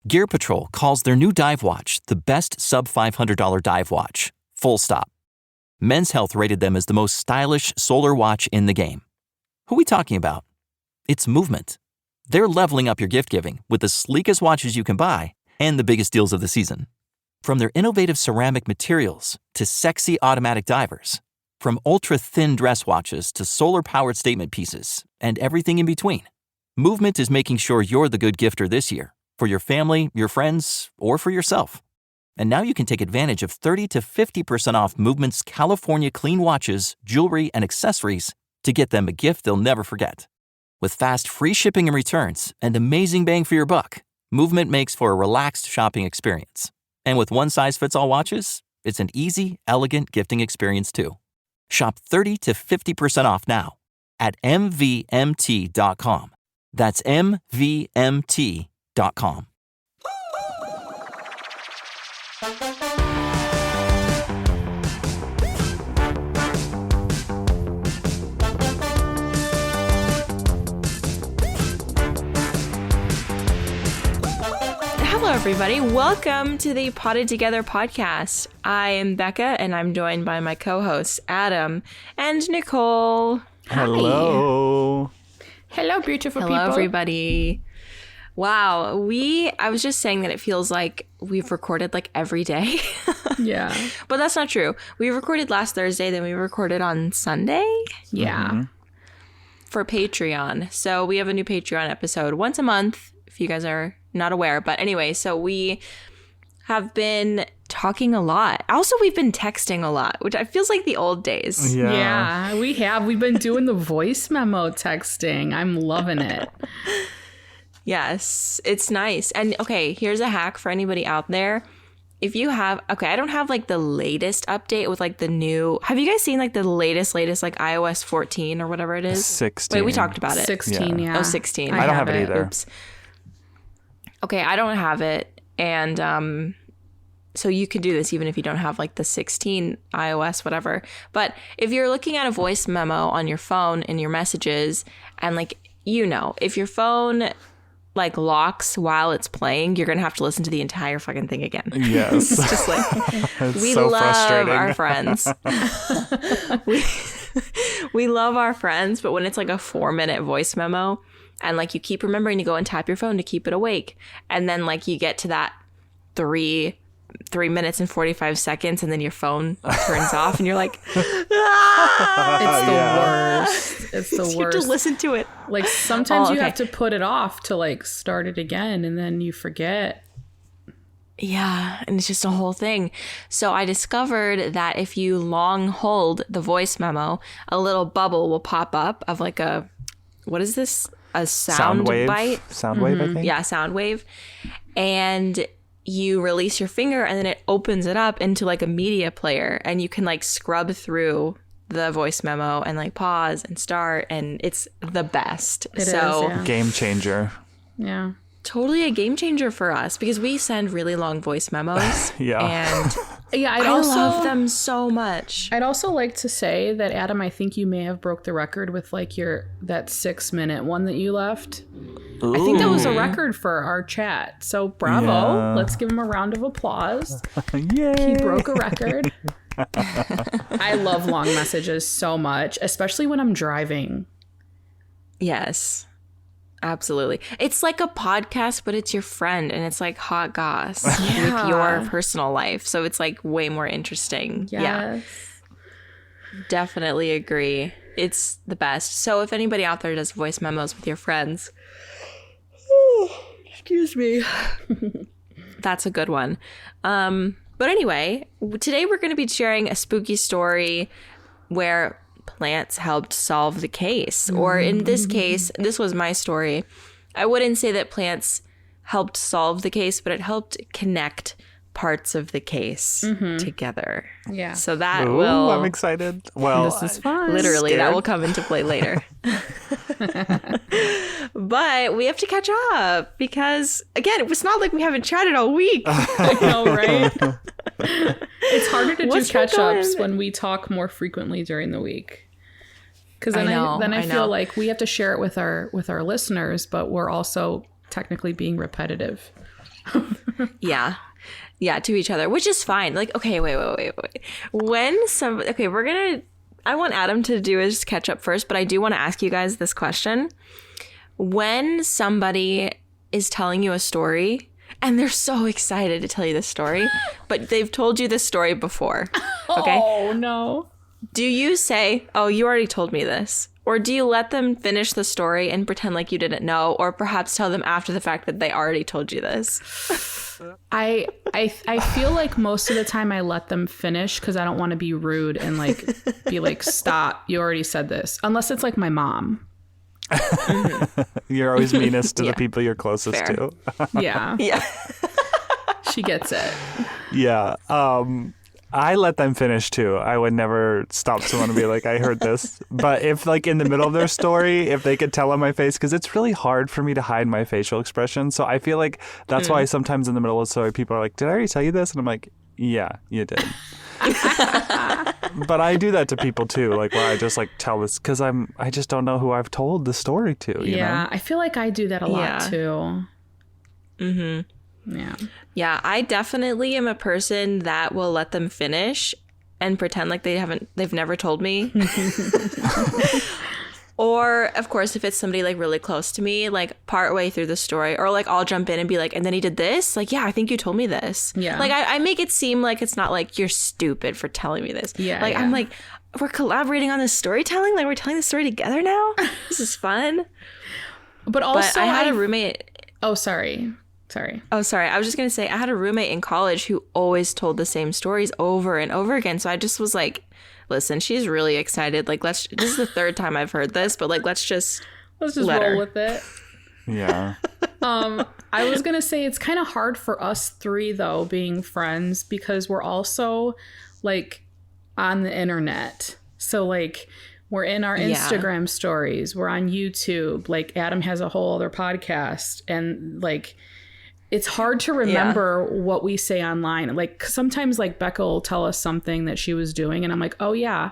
Gear Patrol calls their new dive watch the best sub-$500 dive watch. Full stop. Men's Health rated them as the most stylish solar watch in the game. Who are we talking about? It's Movement. They're leveling up your gift giving with the sleekest watches you can buy and the biggest deals of the season. From their innovative ceramic materials to sexy automatic divers, from ultra-thin dress watches to solar-powered statement pieces, and everything in between, Movement is making sure you're the good gifter this year for your family, your friends, or for yourself. And now you can take advantage of 30 to 50% off Movement's California clean watches, jewelry, and accessories to get them a gift they'll never forget. With fast, free shipping and returns and amazing bang for your buck, Movement makes for a relaxed shopping experience. And with one-size-fits-all watches, it's an easy, elegant gifting experience too. Shop 30 to 50% off now at mvmt.com. That's mvmt.com. Hello, everybody. Welcome to the Potted Together podcast. I am Becca, and I'm joined by my co-hosts, Adam and Nicole. Hello. Hello, beautiful people. Hello, everybody. Wow. I was just saying that it feels like we've recorded like every day. Yeah. But that's not true. We recorded last Thursday, then we recorded on Sunday. Yeah. Mm-hmm. For Patreon. So we have a new Patreon episode once a month, if you guys are not aware. But anyway, so we have been talking a lot. Also, we've been texting a lot, which feels like the old days. Yeah, we have. We've been doing the voice memo texting. I'm loving it. Yes, it's nice. And okay, here's a hack for anybody out there. If you have, I don't have like the latest update with like the new, have you guys seen like the latest like iOS 14 or whatever it is? 16. Wait, we talked about it. 16, yeah. Oh, 16. I don't have it either. Oops. Okay, I don't have it. And so you can do this even if you don't have like the 16 iOS, whatever. But if you're looking at a voice memo on your phone in your messages and like, if your phone like locks while it's playing, you're going to have to listen to the entire fucking thing again. Yes. It's just like, we so love frustrating. our friends. we love our friends, but when it's like a 4-minute voice memo and like you keep remembering to go and tap your phone to keep it awake, and then like you get to that 3 minutes and 45 seconds and then your phone turns off and you're like, It's the worst. It's the you have worst. to listen to it. Like sometimes you okay. have to put it off to like start it again and then you forget. Yeah, and it's just a whole thing. So I discovered that if you long hold the voice memo, a little bubble will pop up of like what is this? A sound wave. bite? Sound wave, I think. Yeah, sound wave. And you release your finger and then it opens it up into like a media player and you can like scrub through the voice memo and like pause and start, and it's the best. It is, yeah. Game changer. Yeah. Totally a game changer for us because we send really long voice memos. Yeah. And Yeah, I love them so much. I'd also like to say that, Adam, I think you may have broke the record with like that 6-minute one that you left. Ooh. I think that was a record for our chat. So bravo. Yeah. Let's give him a round of applause. Yay. He broke a record. I love long messages so much, especially when I'm driving. Yes, absolutely. It's like a podcast, but it's your friend and it's like hot goss with your personal life. So it's like way more interesting. Yes. Yeah, definitely agree. It's the best. So if anybody out there does voice memos with your friends, excuse me, that's a good one. But anyway, today we're going to be sharing a spooky story where plants helped solve the case. Or in this case, this was my story. I wouldn't say that plants helped solve the case, but it helped connect parts of the case together. Yeah. So that Ooh, will... I'm excited. Well, This is fun. Literally, scared. that will come into play later. But we have to catch up because, again, it's not like we haven't chatted all week. I know, right? It's harder to What's do been catch-ups going- when we talk more frequently during the week. Because then I I feel know. like we have to share it with our listeners, but we're also technically being repetitive. Yeah. Yeah, to each other, which is fine. Like, okay, wait. I want Adam to do his catch up first, but I do want to ask you guys this question. When somebody is telling you a story and they're so excited to tell you this story, but they've told you this story before, okay? Oh, no. Do you say, oh, you already told me this? Or do you let them finish the story and pretend like you didn't know, or perhaps tell them after the fact that they already told you this? I feel like most of the time I let them finish because I don't want to be rude and like be like, stop, you already said this. Unless it's like my mom. You're always meanest to the people you're closest Fair. to. Yeah. Yeah. She gets it. Yeah. I let them finish too. I would never stop someone and be like, I heard this. But if like in the middle of their story, if they could tell on my face, because it's really hard for me to hide my facial expression. So I feel like that's why sometimes in the middle of the story, people are like, did I already tell you this? And I'm like, yeah, you did. But I do that to people too, like where I just like tell this because I just don't know who I've told the story to. You know? I feel like I do that a lot too. Mm-hmm. Yeah. Yeah, I definitely am a person that will let them finish and pretend like they've never told me. Or, of course, if it's somebody like really close to me, like partway through the story, or like I'll jump in and be like, and then he did this? Like, yeah, I think you told me this. Yeah. Like I make it seem like it's not like you're stupid for telling me this. Yeah. Like I'm like, we're collaborating on this storytelling? Like we're telling the story together now? This is fun. But also I had a roommate. Oh, sorry. Oh, sorry. I was just going to say I had a roommate in college who always told the same stories over and over again. So I just was like, listen, she's really excited. Like, this is the third time I've heard this, but like, let's just roll with it. Yeah. I was going to say it's kind of hard for us three, though, being friends, because we're also like on the internet. So like we're in our Instagram stories. We're on YouTube. Like Adam has a whole other podcast, and like it's hard to remember what we say online. Like sometimes like Becca will tell us something that she was doing and I'm like, oh yeah,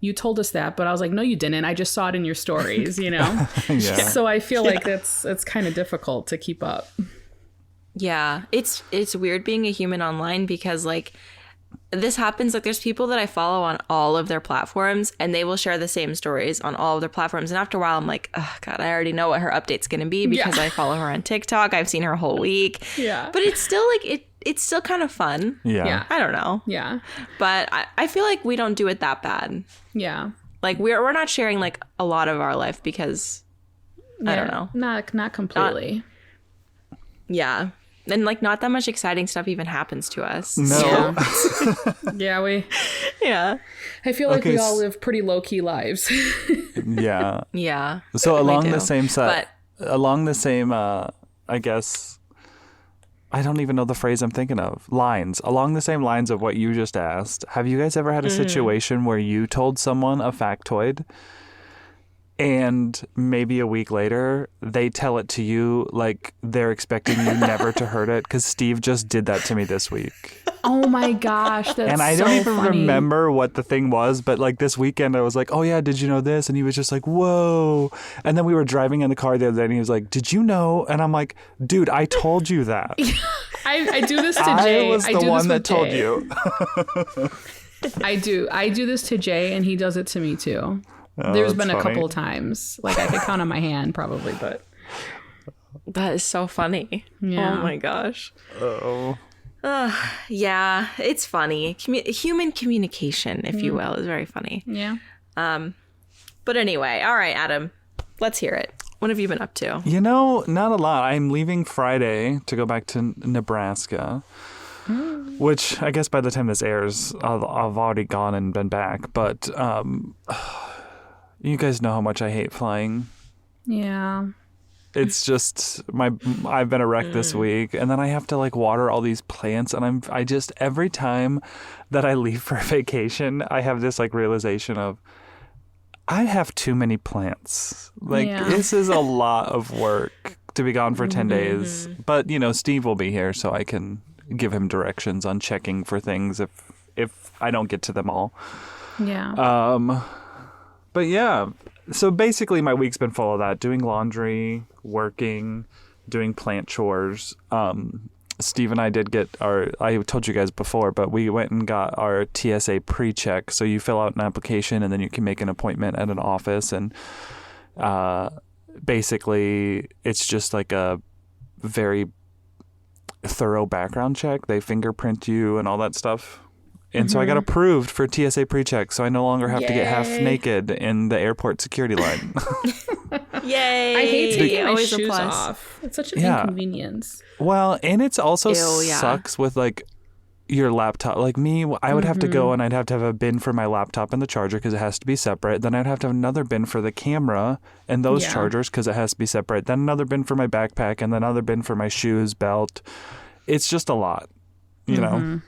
you told us that. But I was like, no, you didn't. I just saw it in your stories, you know? Yeah. So I feel like it's kind of difficult to keep up. Yeah. It's weird being a human online because like this happens. Like there's people that I follow on all of their platforms and they will share the same stories on all of their platforms. And after a while I'm like, oh God, I already know what her update's going to be because I follow her on TikTok. I've seen her a whole week. Yeah. But it's still like, it's still kind of fun. Yeah. I don't know. Yeah. But I feel like we don't do it that bad. Yeah. Like we're not sharing like a lot of our life because I don't know. Not completely. Yeah. And like not that much exciting stuff even happens to us. No. Yeah, Yeah. I feel like we all live pretty low key lives. Yeah. Yeah. So along the same I guess I don't even know the phrase I'm thinking of. Lines. Along the same lines of what you just asked, have you guys ever had a situation where you told someone a factoid and maybe a week later they tell it to you like they're expecting you never to heard it? Because Steve just did that to me this week. Oh my gosh, that's and I so don't even funny. remember what the thing was, but like this weekend I was like, oh yeah, did you know this? And he was just like, whoa. And then we were driving in the car the other day and he was like, did you know? And I'm like, dude, I told you that. I do this to Jay. I was the one that told you. I do this to Jay and he does it to me too. There's been a couple of times. Like I could count on my hand probably, but that is so funny. Yeah. Oh my gosh. Oh. Yeah, it's funny. Human communication, if you will, is very funny. Yeah. But anyway, all right, Adam, let's hear it. What have you been up to? You know, not a lot. I'm leaving Friday to go back to Nebraska, which I guess by the time this airs, I've already gone and been back. But you guys know how much I hate flying. Yeah. It's just I've been a wreck this week, and then I have to like water all these plants, and I just every time that I leave for vacation, I have this like realization of I have too many plants. Like this is a lot of work to be gone for 10 days. But you know, Steve will be here, so I can give him directions on checking for things if I don't get to them all. Yeah. But yeah, so basically my week's been full of that, doing laundry, working, doing plant chores, Steve and I did get I told you guys before, but we went and got our TSA pre-check. So you fill out an application and then you can make an appointment at an office. And basically it's just like a very thorough background check. They fingerprint you and all that stuff. And so I got approved for TSA pre-check, so I no longer have to get half naked in the airport security line. Yay! I hate taking my Always shoes applies. off. It's such an inconvenience. Well, and it's also yeah. sucks with like your laptop. Like me, I would have to go and I'd have to have a bin for my laptop and the charger because it has to be separate. Then I'd have to have another bin for the camera and those chargers because it has to be separate. Then another bin for my backpack and then another bin for my shoes, belt. It's just a lot, you know?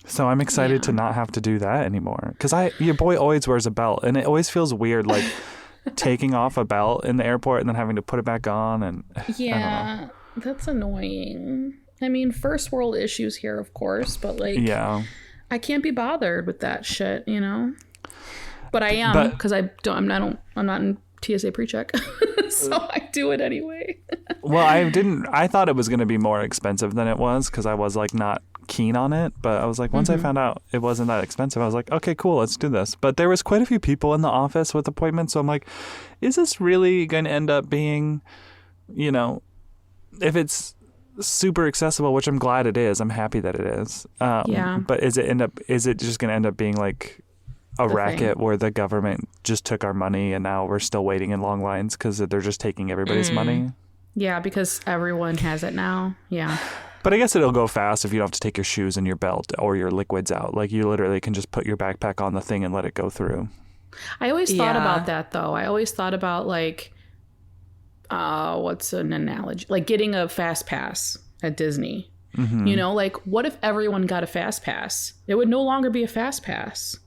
So I'm excited to not have to do that anymore. Because your boy always wears a belt and it always feels weird like taking off a belt in the airport and then having to put it back on. And Yeah, that's annoying. I mean, first world issues here, of course, but like, I can't be bothered with that shit, you know? But I am because I'm not in TSA pre-check. So I do it anyway. Well, I thought it was going to be more expensive than it was because I was like not keen on it, but I was like, once I found out it wasn't that expensive, I was like, okay, cool, let's do this. But there was quite a few people in the office with appointments, so I'm like, is this really going to end up being, you know, if it's super accessible, which I'm glad it is, I'm happy that it is. But is it just going to end up being like a racket where the government just took our money and now we're still waiting in long lines because they're just taking everybody's money? Yeah, because everyone has it now. Yeah. But I guess it'll go fast if you don't have to take your shoes and your belt or your liquids out. Like you literally can just put your backpack on the thing and let it go through. I always thought about that though. I always thought about like, what's an analogy? Like getting a fast pass at Disney. You know, like what if everyone got a fast pass? It would no longer be a fast pass,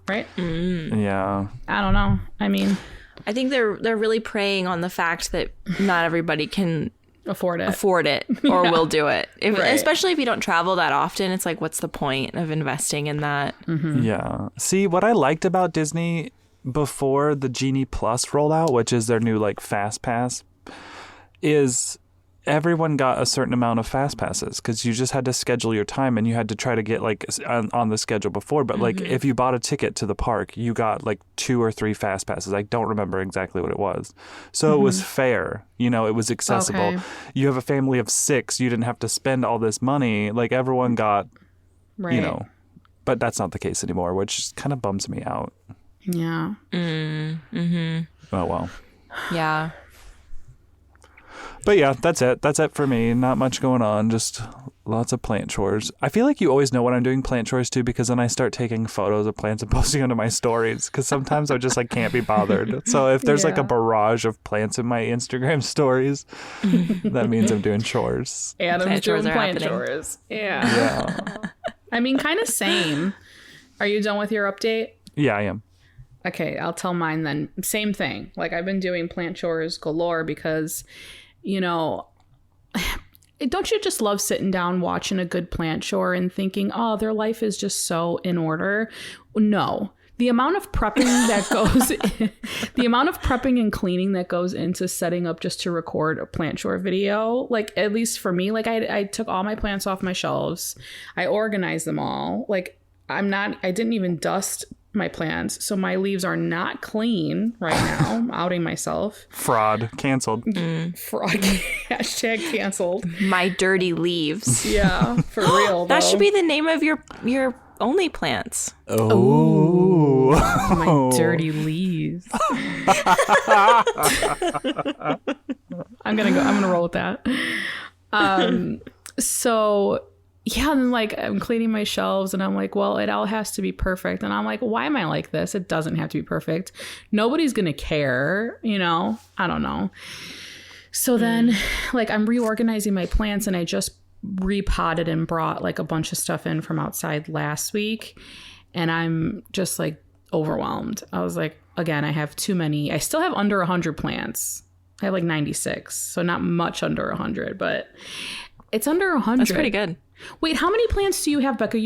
right? Yeah. I don't know. I mean, I think they're really preying on the fact that not everybody can afford it or will do it. Especially if you don't travel that often, it's like, what's the point of investing in that? Yeah. See, what I liked about Disney before the Genie Plus rolled out, which is their new like fast pass, is everyone got a certain amount of fast passes because you just had to schedule your time and you had to try to get like on the schedule before. But like if you bought a ticket to the park, you got like 2 or 3 fast passes. I don't remember exactly what it was. So it was fair. You know, it was accessible. Okay. You have a family of 6. You didn't have to spend all this money. Like everyone got, you know, but that's not the case anymore, which kind of bums me out. Yeah. Oh, well. Yeah. But yeah, that's it. That's it for me. Not much going on. Just lots of plant chores. I feel like you always know when I'm doing plant chores too, because then I start taking photos of plants and posting them to my stories. Because sometimes I just like can't be bothered. So if there's like a barrage of plants in my Instagram stories, that means I'm doing chores. Adam's doing plant chores. Yeah. I mean, kind of same. Are you done with your update? Yeah, I am. Okay, I'll tell mine then. Same thing. Like I've been doing plant chores galore because, you know, don't you just love sitting down watching a good plant chore and thinking, oh, their life is just so in order? No. The amount of prepping that goes the amount of prepping and cleaning that goes into setting up just to record a plant chore video, like at least for me, like I took all my plants off my shelves. I organized them all. Like I didn't even dust my plants, so my leaves are not clean right now. I'm outing myself. Fraud. Canceled. Fraud. Hashtag canceled. My dirty leaves. Yeah, for real. That should be the name of your only plants. Oh. My dirty leaves. I'm gonna roll with that. So yeah, and like I'm cleaning my shelves and I'm like, well, it all has to be perfect. And I'm like, why am I like this? It doesn't have to be perfect. Nobody's going to care, you know? I don't know. So then like I'm reorganizing my plants and I just repotted and brought like a bunch of stuff in from outside last week. And I'm just like overwhelmed. I was like, again, I have too many. I still have under 100 plants. I have like 96. So not much under 100, but it's under 100. That's pretty good. Wait, how many plants do you have, Becca?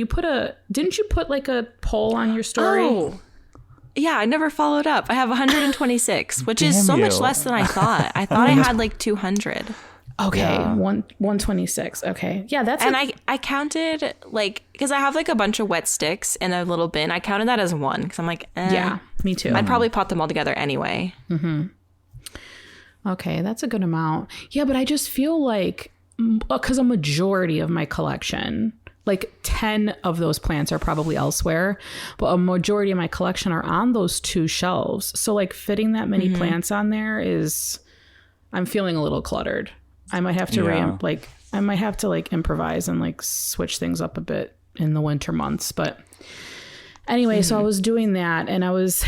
Didn't you put like a poll on your story? Oh, yeah, I never followed up. I have 126, which is so much less than I thought. I thought I had like 200. Okay, Yeah. 126. Okay, yeah, that's And I counted like because I have like a bunch of wet sticks in a little bin. I counted that as one because I'm like, yeah, me too. I'd probably pot them all together anyway. Okay, that's a good amount. Yeah, but I just feel like because a majority of my collection, like 10 of those plants are probably elsewhere, but a majority of my collection are on those 2 shelves. So like fitting that many plants on there I'm feeling a little cluttered. I might have to I might have to like improvise and like switch things up a bit in the winter months. But anyway, so I was doing that and I was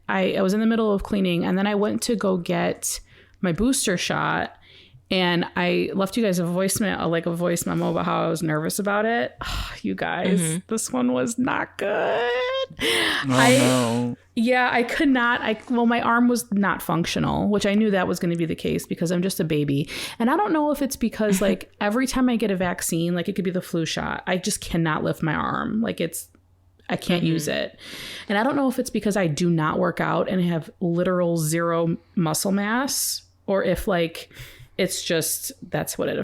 in the middle of cleaning and then I went to go get my booster shot and I left you guys a voice memo about how I was nervous about it. Oh, you guys, this one was not good. No. Yeah, I could not. My arm was not functional, which I knew that was going to be the case because I'm just a baby. And I don't know if it's because like every time I get a vaccine, like it could be the flu shot, I just cannot lift my arm. Like I can't use it. And I don't know if it's because I do not work out and have literal 0 muscle mass or if like it's just that's how it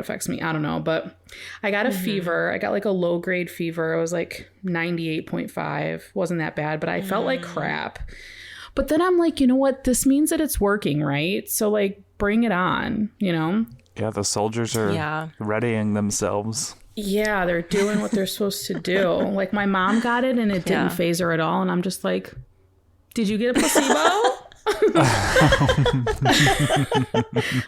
affects me. I don't know, but I got a fever. I got like a low grade fever. It was like 98.5. Wasn't that bad, but I felt like crap. But then I'm like, you know what? This means that it's working, right? So like bring it on, you know? Yeah, the soldiers are readying themselves. Yeah, they're doing what they're supposed to do. Like my mom got it and it didn't phase her at all. And I'm just like, did you get a placebo?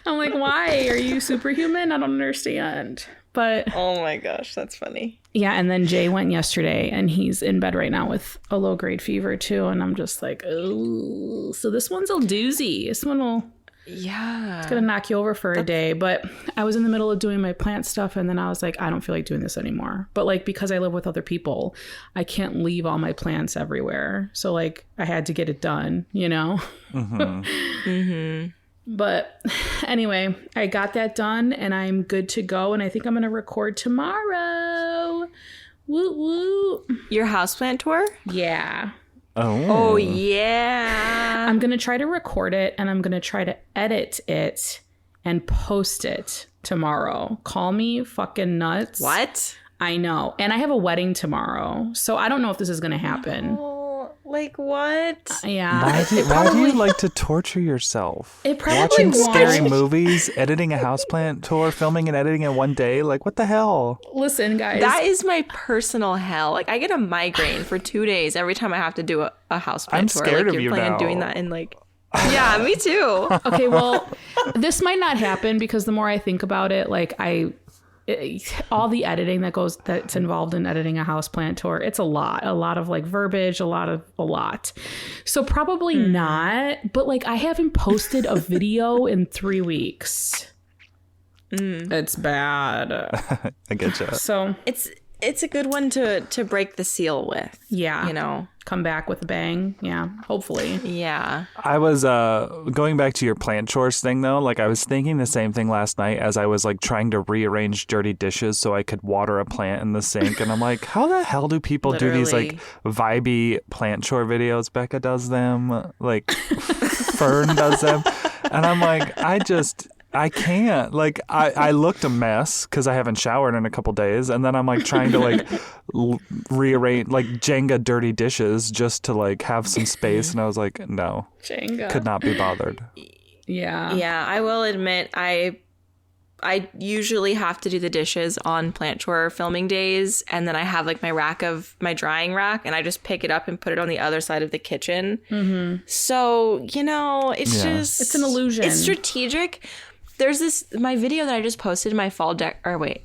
I'm like, why? Are you superhuman? I don't understand. But Oh my gosh, that's funny. yeah, and then Jay went yesterday and he's in bed right now with a low grade fever too. And I'm just like, oh, so this one's a doozy. This one will it's gonna knock you over for a day. But I was in the middle of doing my plant stuff and then I was like, I don't feel like doing this anymore. But like because I live with other people, I can't leave all my plants everywhere. So like I had to get it done, you know? But anyway, I got that done and I'm good to go. And I think I'm gonna record tomorrow. Woo woo. Your houseplant tour? Yeah. Oh yeah. I'm going to try to record it and I'm going to try to edit it and post it tomorrow. Call me fucking nuts. What? I know. And I have a wedding tomorrow. So I don't know if this is going to happen. Oh, like what? Yeah. Why do you like to torture yourself? It probably Watching won't. scary movies, editing a houseplant tour, filming and editing in one day? Like, what the hell? Listen, guys. That is my personal hell. Like I get a migraine for 2 days every time I have to do a houseplant tour. I'm scared like, of you you're planning now. on doing that in like yeah, me too. Okay, well, this might not happen because the more I think about it, like all the editing that's involved in editing a houseplant tour, it's a lot of like verbiage, a lot. So probably not, but like I haven't posted a video in 3 weeks. It's bad. I get you. So It's a good one to break the seal with. yeah, You know. come back with a bang. Yeah, hopefully. Yeah. I was going back to your plant chores thing though. Like I was thinking the same thing last night as I was like trying to rearrange dirty dishes so I could water a plant in the sink. And I'm like, how the hell do people do these like vibey plant chore videos? Becca does them, like Fern does them, and I'm like, I can't. Like, I looked a mess because I haven't showered in a couple days. And then I'm like trying to like rearrange, like Jenga dirty dishes just to like have some space. And I was like, no, Jenga. could not be bothered. Yeah. Yeah, I will admit I usually have to do the dishes on plant chore filming days, and then I have like my drying rack, and I just pick it up and put it on the other side of the kitchen. So, you know, it's an illusion. It's strategic. There's my video that I just posted, my fall decorating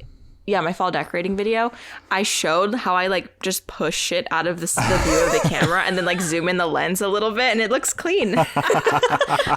video. I showed how I like just push shit out of the view of the camera and then like zoom in the lens a little bit and it looks clean. I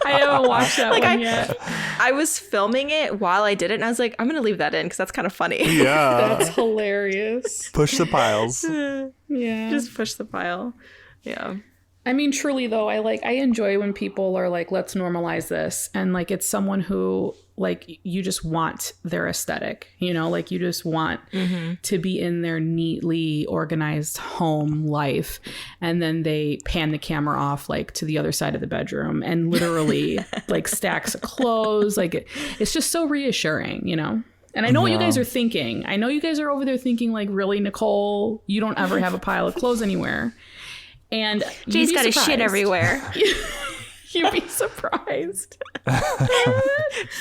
haven't watched that one yet. I was filming it while I did it and I was like, I'm going to leave that in because that's kind of funny. Yeah. That's hilarious. Push the piles. Yeah. Just push the pile. Yeah. I mean, truly though, I enjoy when people are like, let's normalize this. And like, it's someone who like you just want their aesthetic, you know, like you just want to be in their neatly organized home life. And then they pan the camera off like to the other side of the bedroom and literally like stacks of clothes. Like it's just so reassuring, you know? And I know what you guys are thinking. I know you guys are over there thinking like, really, Nicole, you don't ever have a pile of clothes anywhere. And Jay's got his shit everywhere. You'd be surprised.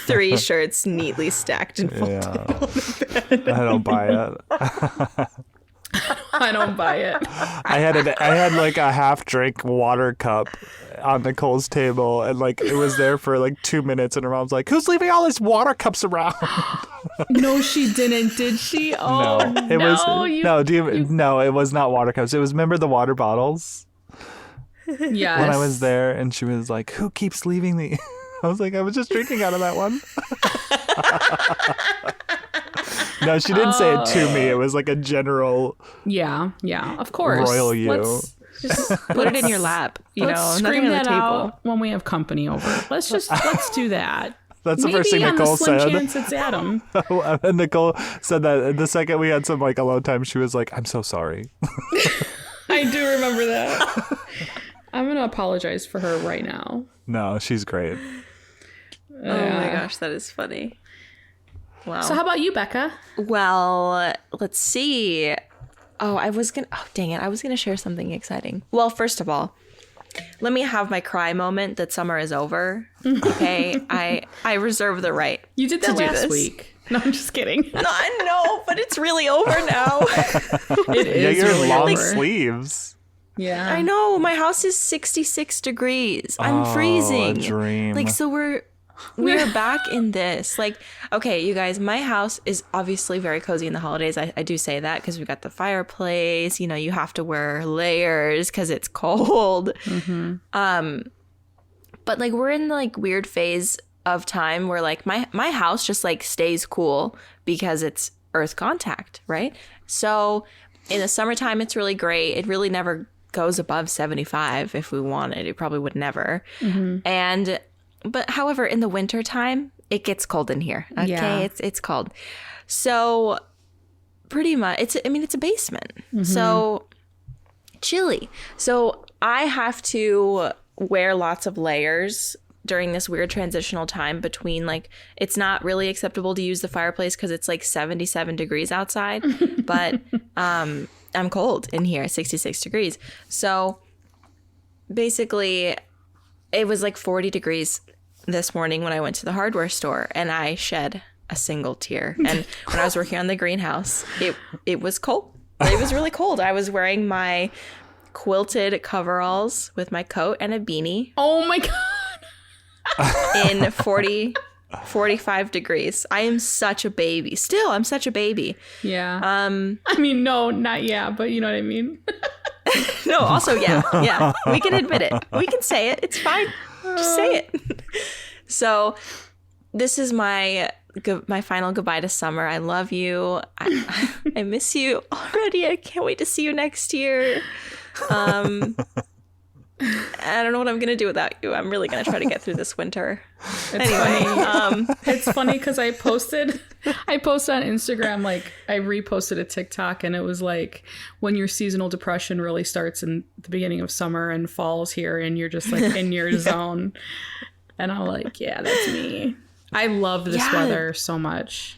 3 shirts neatly stacked and folded. Yeah. I don't buy it. I don't buy it. I had like a half drink water cup on Nicole's table, and like it was there for like 2 minutes, and her mom's like, "Who's leaving all these water cups around?" No, she didn't, did she? Oh, no. It was no, it was not water cups. It was, remember the water bottles? Yes. When I was there, and she was like, "Who keeps leaving me?" I was like, "I was just drinking out of that one." No, she didn't say it to me. It was like a general. Yeah, of course. Royal you. Let's just put it in your lap. Let's scream that out when we have company over. Let's do that. That's the first thing Nicole said. Maybe on the slim chance it's Adam. And Nicole said that the second we had some like alone time, she was like, "I'm so sorry." I do remember that. I'm gonna apologize for her right now. No, she's great. Oh my gosh, that is funny. Wow. So how about you, Becca? Well, let's see. Oh, dang it. I was going to share something exciting. Well, first of all, let me have my cry moment that summer is over. Okay. I reserve the right. You did that last week. No, I'm just kidding. No, I know, but it's really over now. It is. Yeah, you're long over. sleeves. Yeah. I know. My house is 66 degrees. I'm freezing. A dream. Like, so we're back in this. Like, okay, you guys, my house is obviously very cozy in the holidays. I do say that because we've got the fireplace. You know, you have to wear layers because it's cold. But like we're in like weird phase of time where like my house just like stays cool because it's earth contact, right? So in the summertime, it's really great. It really never goes above 75 if we wanted. It probably would never. But however, in the winter time, it gets cold in here. Okay, yeah. It's cold. So pretty much, it's a basement. So chilly. So I have to wear lots of layers during this weird transitional time between like, it's not really acceptable to use the fireplace because it's like 77 degrees outside, but I'm cold in here, 66 degrees. So basically it was like 40 degrees this morning when I went to the hardware store, and I shed a single tear. And when I was working on the greenhouse, it was cold. It was really cold. I was wearing my quilted coveralls with my coat and a beanie. Oh my God. In 45 degrees. I am such a baby. Still, I'm such a baby. Yeah. I mean, no, not yeah, but you know what I mean? No, also, yeah. We can admit it. We can say it. It's fine. Just say it. So this is my final goodbye to summer. I love you. I miss you already. I can't wait to see you next year. I don't know what I'm going to do without you. I'm really going to try to get through this winter. It's funny because I posted on Instagram, like I reposted a TikTok, and it was like when your seasonal depression really starts in the beginning of summer and fall's here and you're just like in your zone. And I'm like, yeah, that's me. I love this weather so much.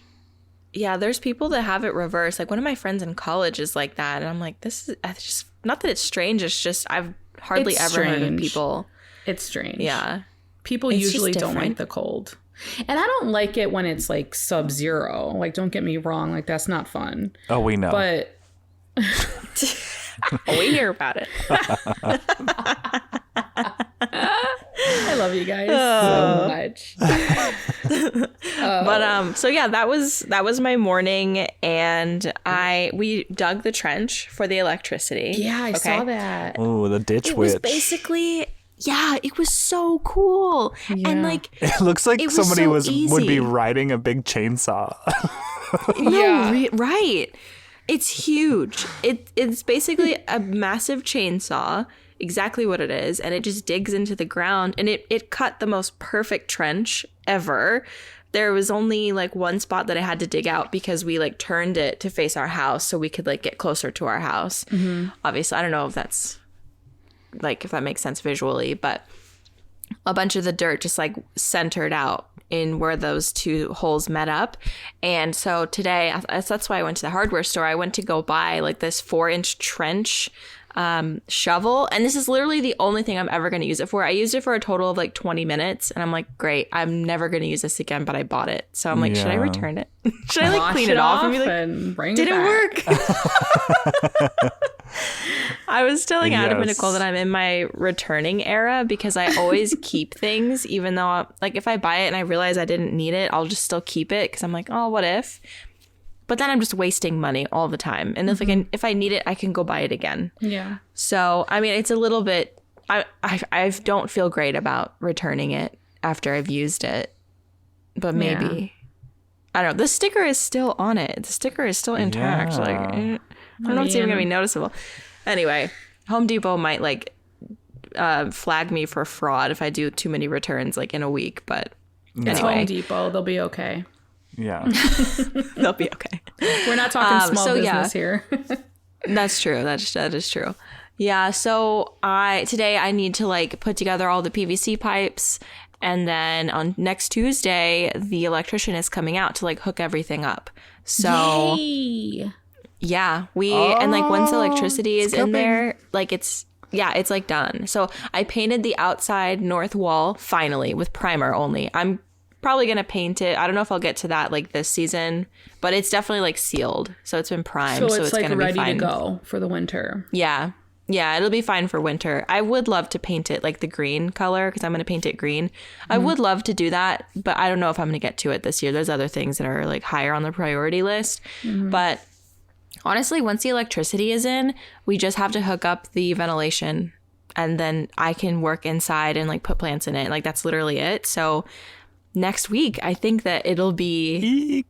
Yeah, there's people that have it reversed. Like one of my friends in college is like that. And I'm like, this is just not that it's strange. It's just I've hardly ever heard of people. It's strange. Yeah. People usually don't like the cold. And I don't like it when it's like sub-zero. Like, don't get me wrong. Like, that's not fun. Oh, we know. But we hear about it. I love you guys so much. But so yeah, that was my morning, and we dug the trench for the electricity. Yeah, I saw that. Oh, the ditch witch. It was basically, yeah, it was so cool. Yeah. And like it looks like somebody so would be riding a big chainsaw. Right. It's huge. It's basically a massive chainsaw. Exactly what it is, and it just digs into the ground, and it cut the most perfect trench ever, there was only like one spot that I had to dig out because we like turned it to face our house so we could like get closer to our house. Obviously, I don't know if that's like if that makes sense visually, but a bunch of the dirt just like centered out in where those two holes met up. And so today, that's why I went to the hardware store. I went to go buy like this 4-inch trench shovel, and this is literally the only thing I'm ever going to use it for. I used it for a total of like 20 minutes, and I'm like, great, I'm never going to use this again, but I bought it. So I'm like, should I return it? Should I like clean it off and be like, and bring did it it back? work? I was telling Adam and Nicole that I'm in my returning era because I always keep things, even though like if I buy it and I realize I didn't need it, I'll just still keep it because I'm like, oh, what if? But then I'm just wasting money all the time. And if I need it, I can go buy it again. Yeah. So, I mean, it's a little bit, I don't feel great about returning it after I've used it. But maybe. I don't know. The sticker is still on it. The sticker is still intact. Yeah. Like, I don't know if it's even going to be noticeable. Anyway, Home Depot might like flag me for fraud if I do too many returns like in a week. But it's anyway. Home Depot. They'll be okay. Yeah. They'll be okay. We're not talking small business here. That's true. That is true. Yeah. So today I need to like put together all the PVC pipes, and then on next Tuesday the electrician is coming out to like hook everything up. So Yay. Yeah, and like once the electricity is in there, like it's like done. So I painted the outside north wall finally with primer only. I'm probably going to paint it. I don't know if I'll get to that like this season, but it's definitely like sealed. So it's been primed. So it's like going to be fine. Ready to go for the winter. Yeah. Yeah, it'll be fine for winter. I would love to paint it like the green color because I'm going to paint it green. I would love to do that, but I don't know if I'm going to get to it this year. There's other things that are like higher on the priority list. But honestly, once the electricity is in, we just have to hook up the ventilation and then I can work inside and like put plants in it. Like that's literally it. So next week, I think that it'll be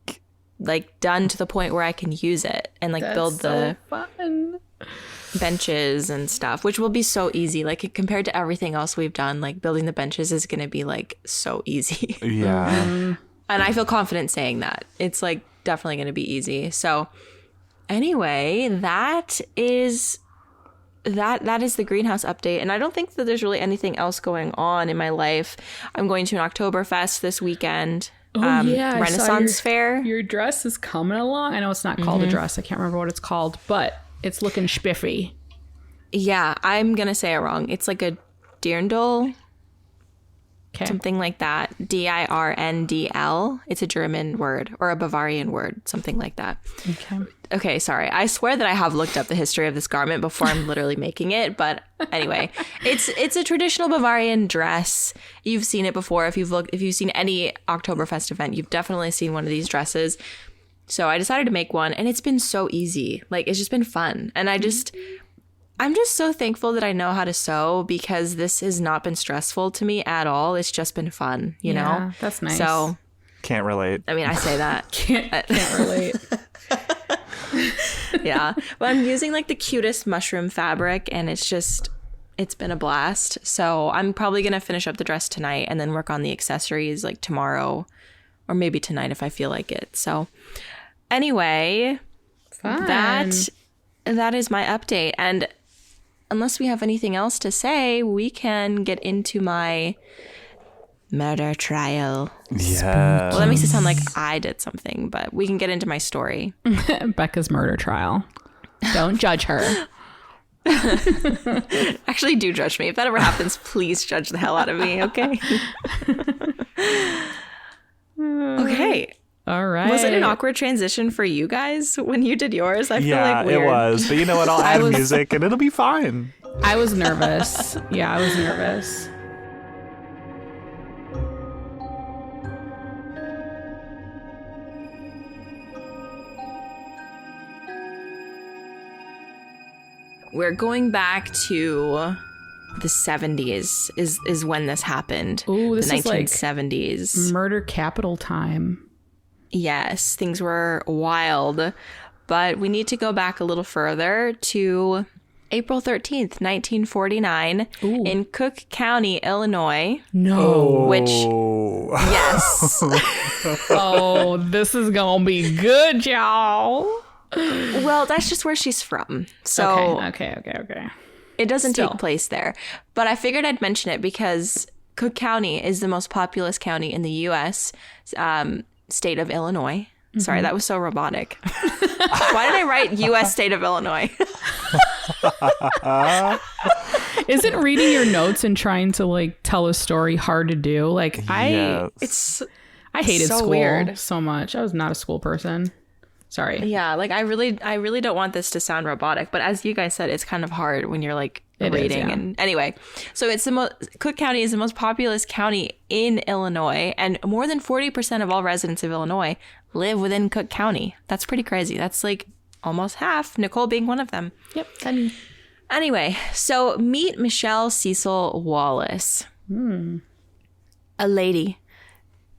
like done to the point where I can use it and like build the fun benches and stuff, which will be so easy. Like compared to everything else we've done, like building the benches is going to be like so easy. Yeah. And I feel confident saying that. It's like definitely going to be easy. So anyway, that is the greenhouse update. And I don't think that there's really anything else going on in my life. I'm going to an Oktoberfest this weekend. Oh, yeah. Renaissance Fair. Your dress is coming along. I know it's not called a dress. I can't remember what it's called, but it's looking spiffy. Yeah, I'm going to say it wrong. It's like a dirndl. Okay. Something like that. DIRNDL. It's a German word or a Bavarian word, something like that. Okay, sorry. I swear that I have looked up the history of this garment before I'm literally making it. But anyway, it's a traditional Bavarian dress. You've seen it before. If you've seen any Oktoberfest event, you've definitely seen one of these dresses. So I decided to make one, and it's been so easy. Like it's just been fun. And I'm just so thankful that I know how to sew because this has not been stressful to me at all. It's just been fun, you know? That's nice. So can't relate. I mean, I say that. Can't relate. Yeah. But I'm using like the cutest mushroom fabric and it's been a blast. So I'm probably going to finish up the dress tonight and then work on the accessories like tomorrow or maybe tonight if I feel like it. So anyway, Fun. that is my update. And unless we have anything else to say, we can get into my murder trial. Yeah. Well, that makes it sound like I did something, but we can get into my story. Becca's murder trial. Don't judge her. Actually, do judge me. If that ever happens, please judge the hell out of me, okay? Okay. All right. Was it an awkward transition for you guys when you did yours? I feel like weird. It was. But you know what? I'll add music and it'll be fine. I was nervous. Yeah, I was nervous. We're going back to the 70s is when this happened. Ooh, this the is 1970s. Like murder capital time. Yes, things were wild, but we need to go back a little further to April 13th, 1949, in Cook County, Illinois. No. Which, yes. Oh, this is going to be good, y'all. Well, that's just where she's from. So Okay. it doesn't take place there. But I figured I'd mention it because Cook County is the most populous county in the U.S., state of Illinois. Sorry, that was so robotic. Why did I write U.S. state of Illinois? Isn't reading your notes and trying to like tell a story hard to do? Like I hated so school weird. so much. I was not a school person. Sorry. Yeah, like I really don't want this to sound robotic, but as you guys said, it's kind of hard when you're like reading. And anyway, so it's Cook County is the most populous county in Illinois, and more than 40% of all residents of Illinois live within Cook County. That's pretty crazy. That's like almost half, Nicole being one of them. Yep. Anyway, so meet Michele Cecil Wallace, a lady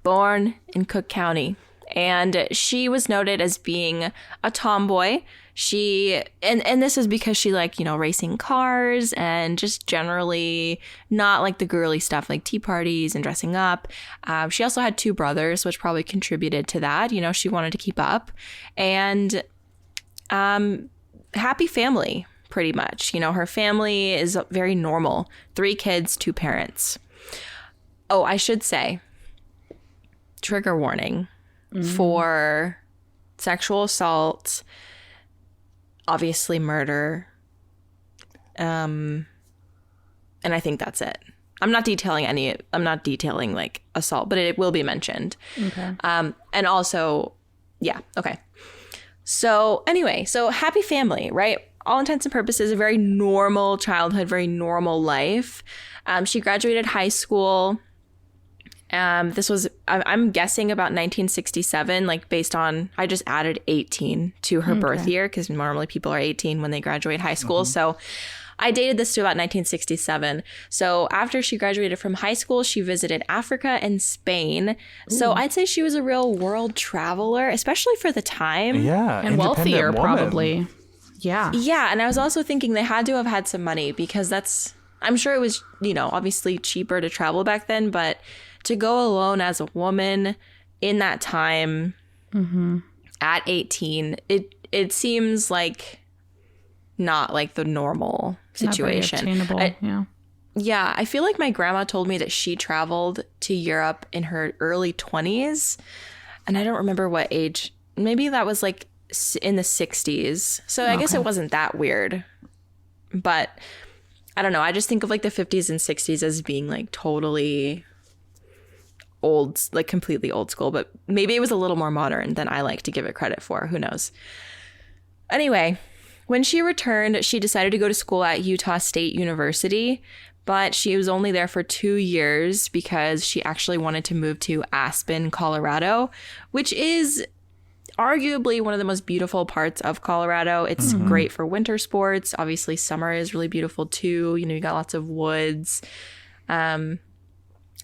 born in Cook County. And she was noted as being a tomboy. She, and this is because she liked, racing cars and just generally not like the girly stuff like tea parties and dressing up. She also had 2 brothers, which probably contributed to that. She wanted to keep up. And happy family, pretty much. Her family is very normal. 3 kids, 2 parents. Oh, I should say, trigger warning. For sexual assault, obviously murder, and I think that's it. I'm not detailing like assault, but it will be mentioned. Okay. And also, yeah, okay. So anyway, so happy family, right? All intents and purposes, a very normal childhood, very normal life. She graduated high school. This was, I'm guessing about 1967, like based on, I just added 18 to her birth year because normally people are 18 when they graduate high school. So I dated this to about 1967. So after she graduated from high school, she visited Africa and Spain. Ooh. So I'd say she was a real world traveler, especially for the time. Yeah. And wealthier, woman. Probably. Yeah. Yeah. And I was also thinking they had to have had some money because I'm sure it was, obviously cheaper to travel back then, but to go alone as a woman in that time at 18, it seems like not like the normal situation. Not very obtainable. Yeah, I feel like my grandma told me that she traveled to Europe in her early 20s, and I don't remember what age. Maybe that was like in the 60s. So I guess it wasn't that weird. But I don't know. I just think of like the 50s and 60s as being like totally old, like completely old school, but maybe it was a little more modern than I like to give it credit for. Who knows? Anyway, when she returned, she decided to go to school at Utah State University, but she was only there for 2 years because she actually wanted to move to Aspen, Colorado, which is arguably one of the most beautiful parts of Colorado. It's great for winter sports. Obviously, summer is really beautiful too. You got lots of woods.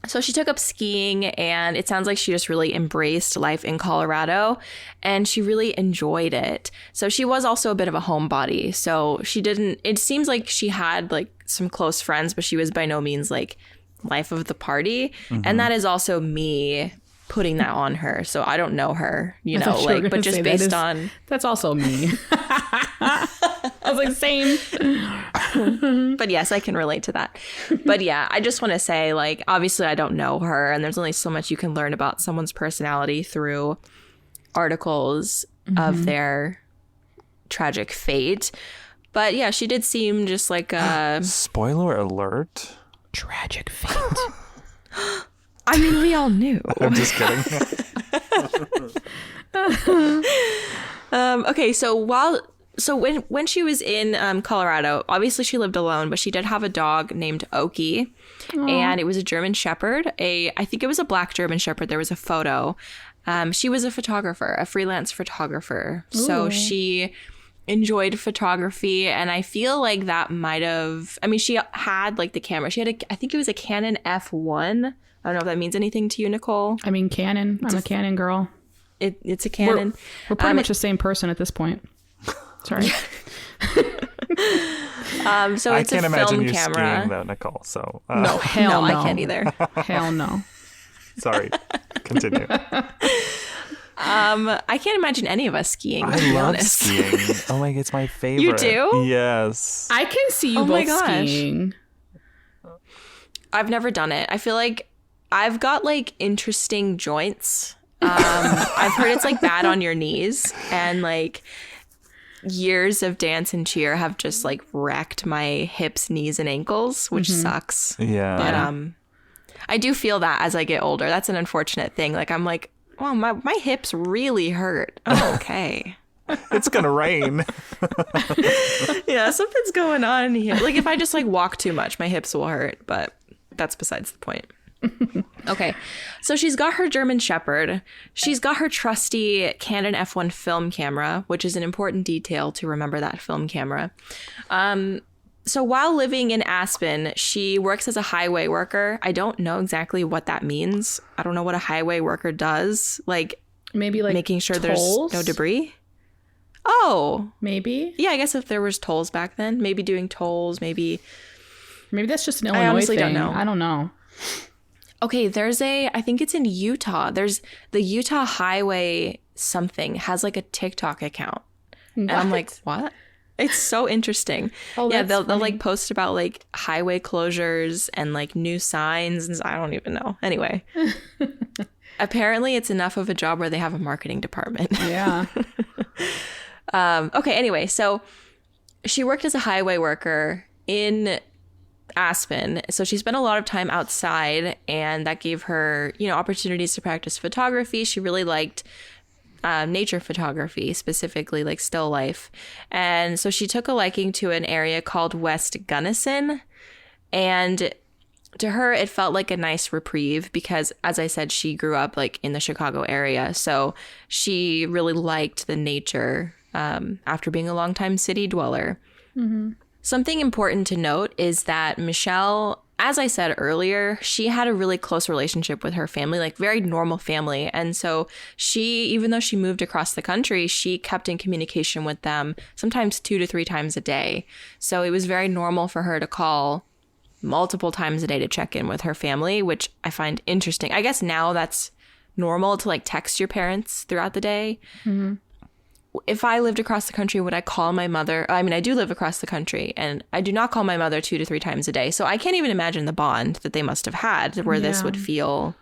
So she took up skiing, and it sounds like she just really embraced life in Colorado, and she really enjoyed it. So she was also a bit of a homebody. So it seems like she had like some close friends, but she was by no means like life of the party. And that is also me putting that on her. So I don't know her, but just based on. That's also me. I was like, same. But yes, I can relate to that. But yeah, I just want to say, like, obviously I don't know her, and there's only so much you can learn about someone's personality through articles of their tragic fate. But yeah, she did seem just like a spoiler alert. Tragic fate. I mean, we all knew. I'm just kidding. Okay, so when she was in Colorado, obviously she lived alone, but she did have a dog named Oki. Aww. And it was a German Shepherd. I think it was a black German Shepherd. There was a photo. She was a photographer, a freelance photographer. Ooh. So she enjoyed photography, and I feel like that might have. I mean, she had like the camera. She had I think it was a Canon F1. I don't know if that means anything to you, Nicole. I mean, Canon. I'm a Canon girl. It's a Canon. We're pretty much the same person at this point. Sorry. So I it's can't a imagine film you camera. skiing though, Nicole. So No, hell no. I can't either. Hell no. sorry. Continue. I can't imagine any of us skiing. To I be love honest. skiing. Oh my, it's my favorite. You do? Yes. I can see you Oh my both gosh. skiing. I've never done it. I feel like I've got like interesting joints. I've heard it's like bad on your knees, and like years of dance and cheer have just like wrecked my hips, knees, and ankles, which sucks. Yeah. But I do feel that as I get older. That's an unfortunate thing. Like I'm like, well, my hips really hurt. Oh, okay. It's gonna rain. Yeah, something's going on here. Like if I just like walk too much, my hips will hurt, but that's besides the point. Okay, so she's got her German Shepherd. She's got her trusty Canon F1 film camera, which is an important detail to remember that film camera. So while living in Aspen, she works as a highway worker. I don't know exactly what that means. I don't know what a highway worker does. Like Maybe like making sure tolls? there's no debris. Oh, Maybe. yeah, I guess if there was tolls back then, maybe doing tolls, maybe. Maybe that's just an Illinois honestly thing. don't know. I don't know. Okay, I think it's in Utah. There's the Utah Highway something has like a TikTok account. And I'm like, what? It's so interesting. Oh, yeah, that's they'll like funny. post about like highway closures and like new signs. And I don't even know. Anyway, apparently it's enough of a job where they have a marketing department. Yeah. Okay, anyway, so she worked as a highway worker in Aspen. So she spent a lot of time outside, and that gave her, opportunities to practice photography. She really liked nature photography, specifically like still life. And so she took a liking to an area called West Gunnison. And to her, it felt like a nice reprieve because, as I said, she grew up like in the Chicago area. So she really liked the nature after being a longtime city dweller. Mm-hmm. Something important to note is that Michele, as I said earlier, she had a really close relationship with her family, like very normal family. And so even though she moved across the country, she kept in communication with them sometimes 2 to 3 times a day. So it was very normal for her to call multiple times a day to check in with her family, which I find interesting. I guess now that's normal to like text your parents throughout the day. Mm-hmm. If I lived across the country, would I call my mother? I mean, I do live across the country, and I do not call my mother 2 to 3 times a day. So I can't even imagine the bond that they must have had where this would feel,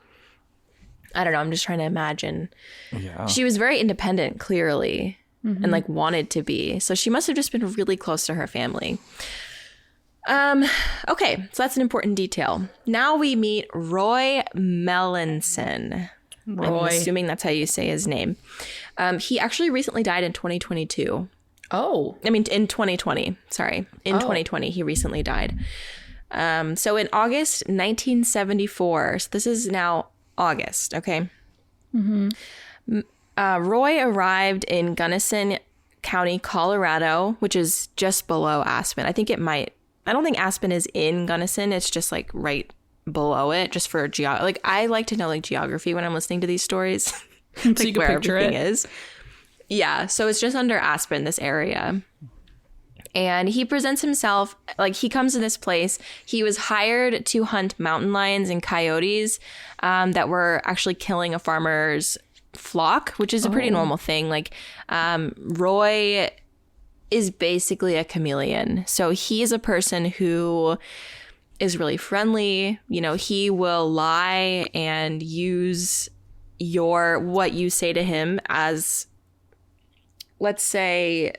I don't know. I'm just trying to imagine. Yeah. She was very independent, clearly, and like wanted to be. So she must have just been really close to her family. Okay, so that's an important detail. Now we meet Roy Melanson. I'm assuming that's how you say his name. He actually recently died in 2022. Oh. I mean, in 2020. Sorry. In 2020, he recently died. So in August 1974, so this is now August, okay? Mm-hmm. Roy arrived in Gunnison County, Colorado, which is just below Aspen. I don't think Aspen is in Gunnison. It's just like right below it, just for like I like to know like geography when I'm listening to these stories. So like you can where picture everything it. is. Yeah, so it's just under Aspen, this area. And he presents himself like he comes to this place. He was hired to hunt mountain lions and coyotes that were actually killing a farmer's flock, which is a pretty normal thing. Like Roy is basically a chameleon. So he's a person who is really friendly. He will lie and use what you say to him as, let's say,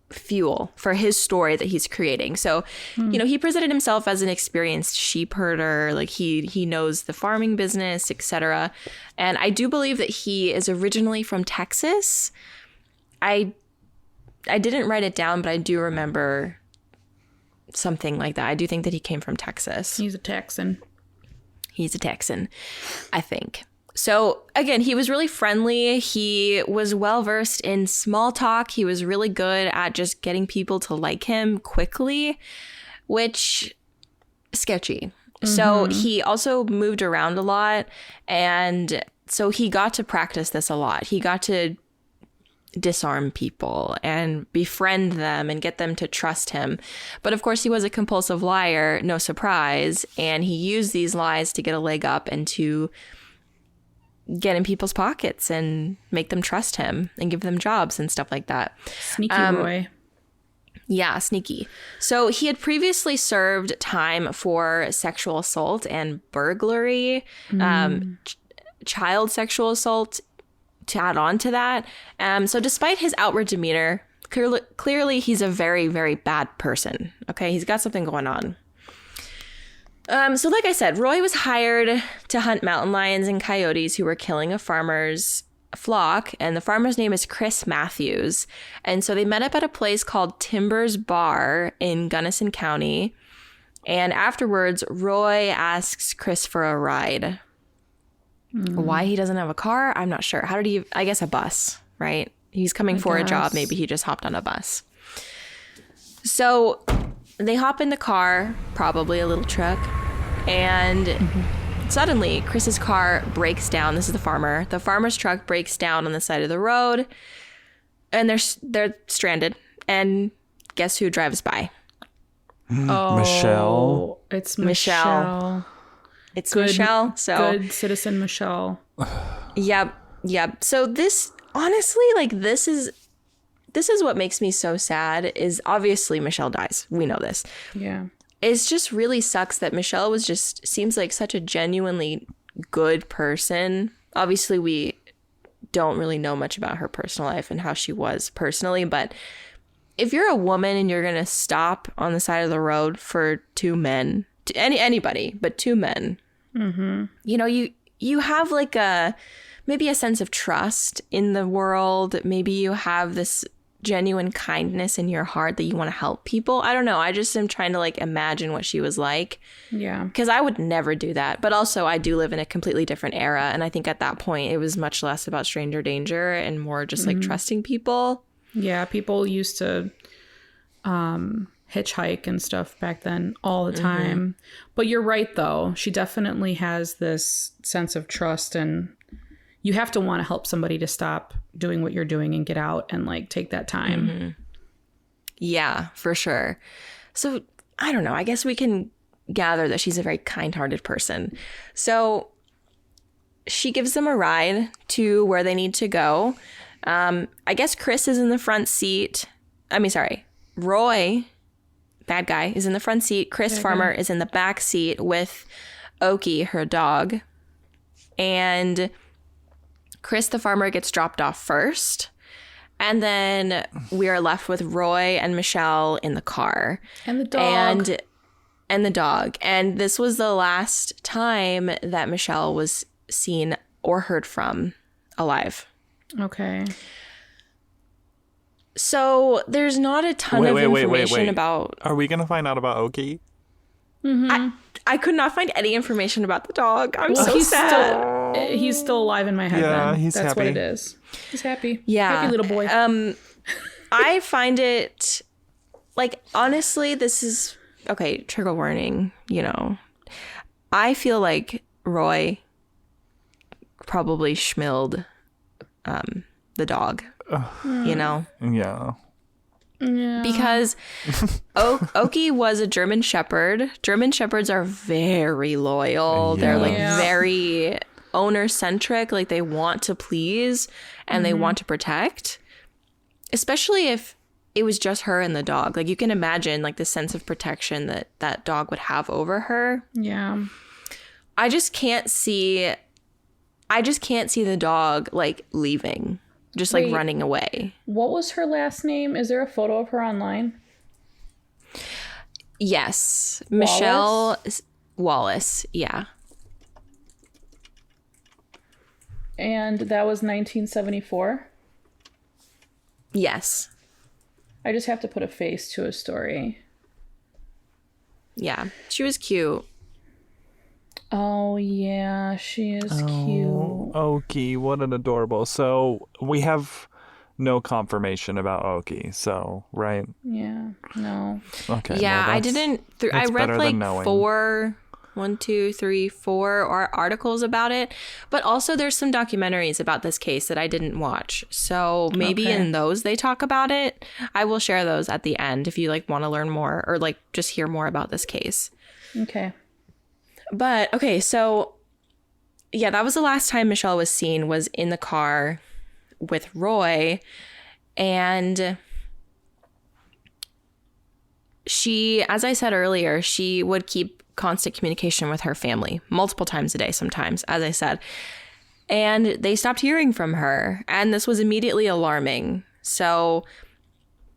fuel for his story that he's creating. So, he presented himself as an experienced sheep herder, like he knows the farming business, etc. And I do believe that he is originally from Texas. I didn't write it down, but I do remember something like that. I do think that he came from Texas. He's a Texan. He's a Texan, I think. So again, he was really friendly. He was well versed in small talk. He was really good at just getting people to like him quickly, which sketchy. Mm-hmm. So he also moved around a lot. And so he got to practice this a lot. He got to disarm people and befriend them and get them to trust him. But of course, he was a compulsive liar, no surprise. And he used these lies to get a leg up and to get in people's pockets and make them trust him and give them jobs and stuff like that. Sneaky Roy. Yeah, sneaky. So he had previously served time for sexual assault and burglary, child sexual assault to add on to that. So despite his outward demeanor, clearly he's a very, very bad person. Okay, he's got something going on. So like I said, Roy was hired to hunt mountain lions and coyotes who were killing a farmer's flock, and the farmer's name is Chris Matthews. And so they met up at a place called Timbers Bar in Gunnison County. And afterwards, Roy asks Chris for a ride. Why he doesn't have a car, I'm not sure. How did he? I guess a bus, right? He's coming for a job. Maybe he just hopped on a bus. So they hop in the car, probably a little truck, and suddenly Chris's car breaks down. This is the farmer. The farmer's truck breaks down on the side of the road, and they're stranded. And guess who drives by? Oh, Michelle. It's Michelle. It's Michelle. So good citizen Michelle. Yep. So this, honestly, like this is what makes me so sad is obviously Michelle dies. We know this. Yeah. It just really sucks that Michelle seems like such a genuinely good person. Obviously, we don't really know much about her personal life and how she was personally, but if you're a woman and you're going to stop on the side of the road for two men, anybody, but two men, you know, you have like maybe a sense of trust in the world. Maybe you have this genuine kindness in your heart that you want to help people. I don't know. I just am trying to like imagine what she was like. Yeah. Because I would never do that. But also I do live in a completely different era. And I think at that point it was much less about stranger danger and more just like trusting people. Yeah. People used to hitchhike and stuff back then all the time. But you're right, though. She definitely has this sense of trust, and you have to want to help somebody to stop doing what you're doing and get out and like take that time. Yeah, for sure. So I don't know. I guess we can gather that she's a very kind-hearted person. So she gives them a ride to where they need to go. I guess Chris is in the front seat. Roy, bad guy, is in the front seat. Chris Farmer is in the back seat with Okie, her dog. And Chris the farmer gets dropped off first. And then we are left with Roy and Michelle in the car. And the dog. And the dog. And this was the last time that Michelle was seen or heard from alive. Okay. So there's not a ton of information about... Are we going to find out about Okie? I could not find any information about the dog. I'm so sad. He's still alive in my head. Yeah, then. That's happy. What it is. He's happy. Yeah. Happy little boy. I find it... Like, honestly, this is... Okay, trigger warning, you know. I feel like Roy probably schmilled the dog. You know? Yeah. Because Okie was a German Shepherd. German Shepherds are very loyal. Yeah. They're like very owner-centric. Like they want to please and they want to protect. Especially if it was just her and the dog. Like you can imagine like the sense of protection that that dog would have over her. Yeah. I just can't see the dog like leaving. Just like running away. What was her last name? Is there a photo of her online? Yes. Michele Wallace. Yeah. And that was 1974? Yes. I just have to put a face to a story. Yeah. She was cute. Oh, yeah, she is cute. Okie, what an adorable. So we have no confirmation about Okie, so, right? Yeah, no. Okay. Yeah, well, I didn't... I read like 1, 2, 3, 4 articles about it. But also there's some documentaries about this case that I didn't watch. So maybe in those they talk about it. I will share those at the end if you like want to learn more or like just hear more about this case. Okay. But okay, so yeah, that was the last time Michele was seen, was in the car with Roy. And she, as I said earlier, she would keep constant communication with her family multiple times a day sometimes, as I said. And they stopped hearing from her. And this was immediately alarming. So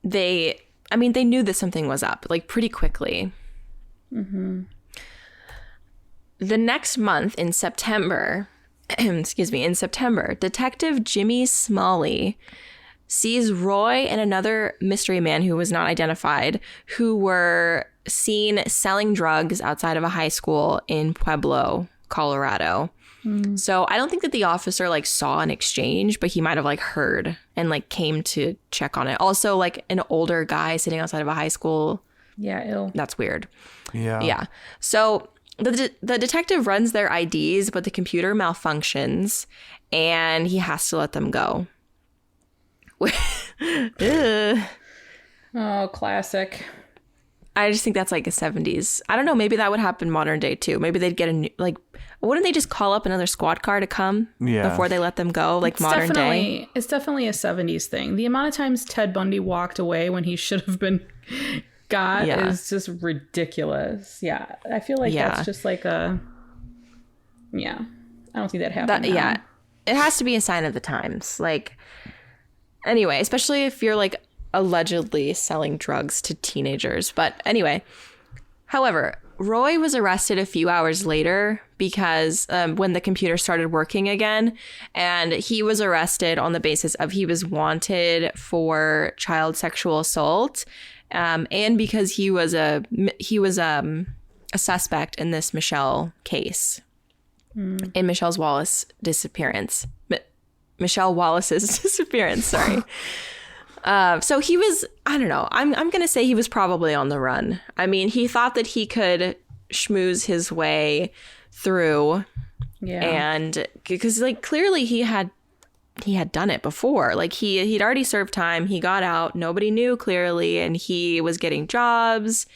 they knew that something was up, like pretty quickly. Mm-hmm. The next month in September, Detective Jimmy Smalley sees Roy and another mystery man who was not identified, who were seen selling drugs outside of a high school in Pueblo, Colorado. So I don't think that the officer like saw an exchange, but he might have like heard and like came to check on it. Also, like an older guy sitting outside of a high school. Yeah, ill. That's weird. Yeah. So the detective runs their IDs, but the computer malfunctions and he has to let them go. Oh, classic. I just think that's like a 70s. I don't know. Maybe that would happen modern day too. Maybe they'd get a new, like, wouldn't they just call up another squad car to come before they let them go? Like modern day. It's definitely a 70s thing. The amount of times Ted Bundy walked away when he should have been got is just ridiculous. Yeah. I feel like that's just like I don't see that happening. It has to be a sign of the times. Like, anyway, especially if you're like allegedly selling drugs to teenagers. But anyway, however, Roy was arrested a few hours later because when the computer started working again, and he was arrested on the basis of he was wanted for child sexual assault, and because he was a suspect in this Michele case, in Michele Wallace's disappearance. Michele Wallace's disappearance. Sorry. So he was, I don't know. I'm going to say he was probably on the run. I mean, he thought that he could schmooze his way through. Yeah. And because like clearly he had done it before. Like he'd already served time. He got out. Nobody knew clearly. And he was getting jobs.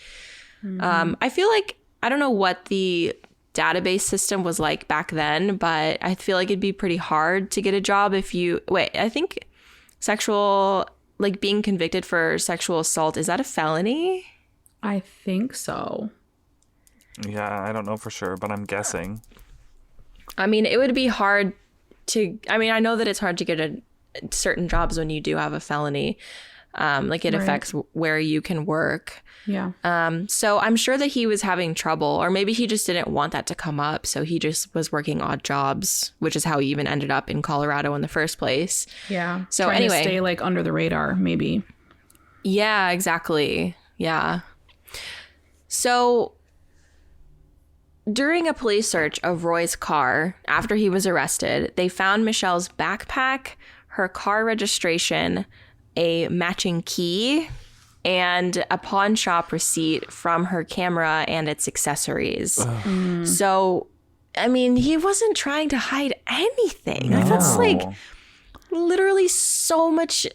I feel like, I don't know what the database system was like back then, but I feel like it'd be pretty hard to get a job if you, I think being convicted for sexual assault, is that a felony? I think so. Yeah, I don't know for sure, but I'm guessing. I mean, it would be hard to, I know that it's hard to get certain jobs when you do have a felony. It affects where you can work. Yeah. So I'm sure that he was having trouble, or maybe he just didn't want that to come up. So he just was working odd jobs, which is how he even ended up in Colorado in the first place. Yeah. So trying anyway, to stay like under the radar, maybe. Yeah, exactly. Yeah. So during a police search of Roy's car after he was arrested, they found Michele's backpack, her car registration, a matching key, and a pawn shop receipt from her camera and its accessories. So, he wasn't trying to hide anything. No. That's like literally so much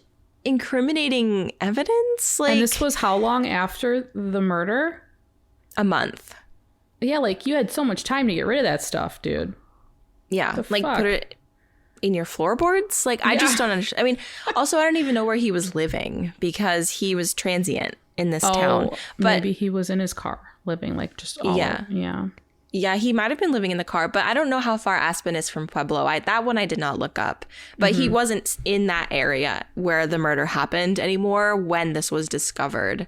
incriminating evidence. Like, and this was how long after the murder? A month. Yeah, like you had so much time to get rid of that stuff, dude. Yeah, like put it in your floorboards. Like, I just don't understand. Also, I don't even know where he was living because he was transient in this town. But maybe he was in his car living, like just all. Yeah, he might have been living in the car, but I don't know how far Aspen is from Pueblo. That one I did not look up. But he wasn't in that area where the murder happened anymore when this was discovered.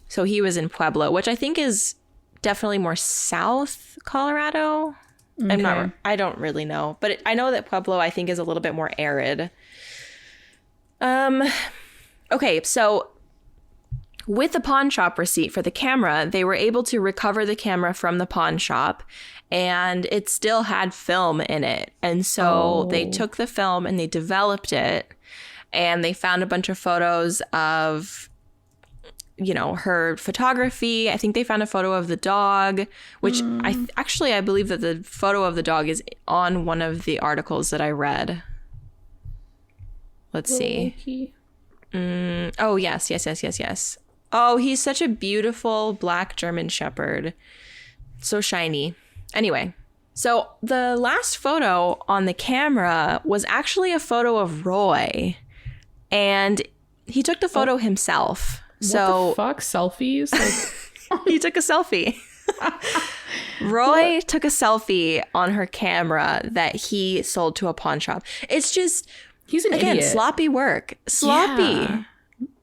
So he was in Pueblo, which I think is definitely more South Colorado. Okay. I don't really know, but I know that Pueblo, I think, is a little bit more arid. Okay, so with the pawn shop receipt for the camera, they were able to recover the camera from the pawn shop, and it still had film in it. And so they took the film and they developed it, and they found a bunch of photos of her photography. I think they found a photo of the dog, which I believe that the photo of the dog is on one of the articles that I read. Let's see. Oh, yes. Oh, he's such a beautiful black German Shepherd. So shiny. Anyway, so the last photo on the camera was actually a photo of Roy. And he took the photo himself. So what the fuck? Selfies? Like, he took a selfie. Roy took a selfie on her camera that he sold to a pawn shop. It's just, he's an again, idiot. sloppy work. Sloppy. Yeah.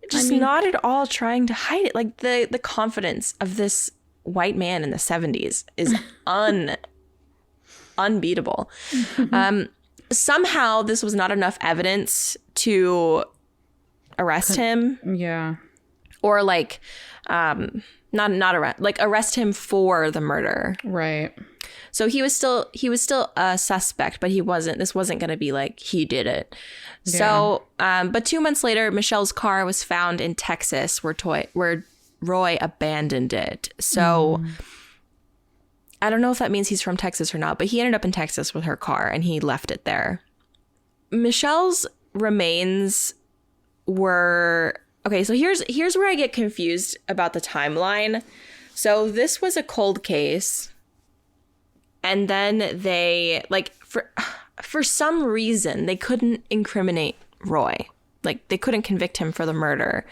Just not at all trying to hide it. Like the confidence of this white man in the 70s is unbeatable. Somehow this was not enough evidence to arrest him. Yeah. Or like not arrest, like arrest him for the murder. Right. So he was still a suspect, but this wasn't going to be like he did it. Yeah. So but 2 months later, Michelle's car was found in Texas where Roy abandoned it. So I don't know if that means he's from Texas or not, but he ended up in Texas with her car and he left it there. Michelle's remains were... Okay, so here's where I get confused about the timeline. So this was a cold case. And then they, like, for some reason, they couldn't incriminate Roy. Like, they couldn't convict him for the murder.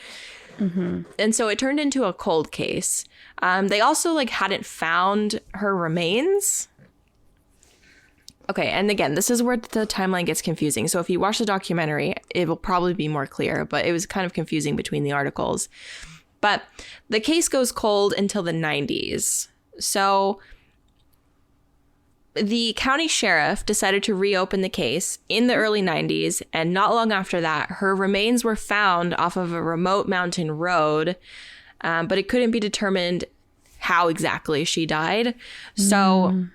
Mm-hmm. And so it turned into a cold case. They also, like, hadn't found her remains. Okay, and again, this is where the timeline gets confusing. So if you watch the documentary, it will probably be more clear, but it was kind of confusing between the articles. But the case goes cold until the 90s. So the county sheriff decided to reopen the case in the early 90s, and not long after that, her remains were found off of a remote mountain road, but it couldn't be determined how exactly she died. So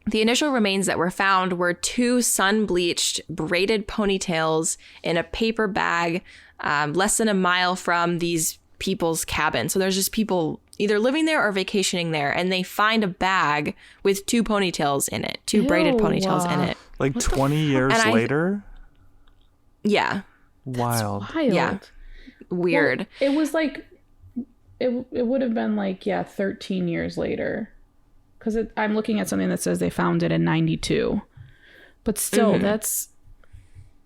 the initial remains that were found were 2 sun-bleached, braided ponytails in a paper bag less than a mile from these people's cabin. So there's just people either living there or vacationing there, and they find a bag with 2 ponytails in it, 2 braided ponytails in it. Like 20 years later? Yeah. Wild. That's wild. Yeah. Weird. Well, it was like, it would have been like, 13 years later. Because I'm looking at something that says they found it in 92. But still, that's...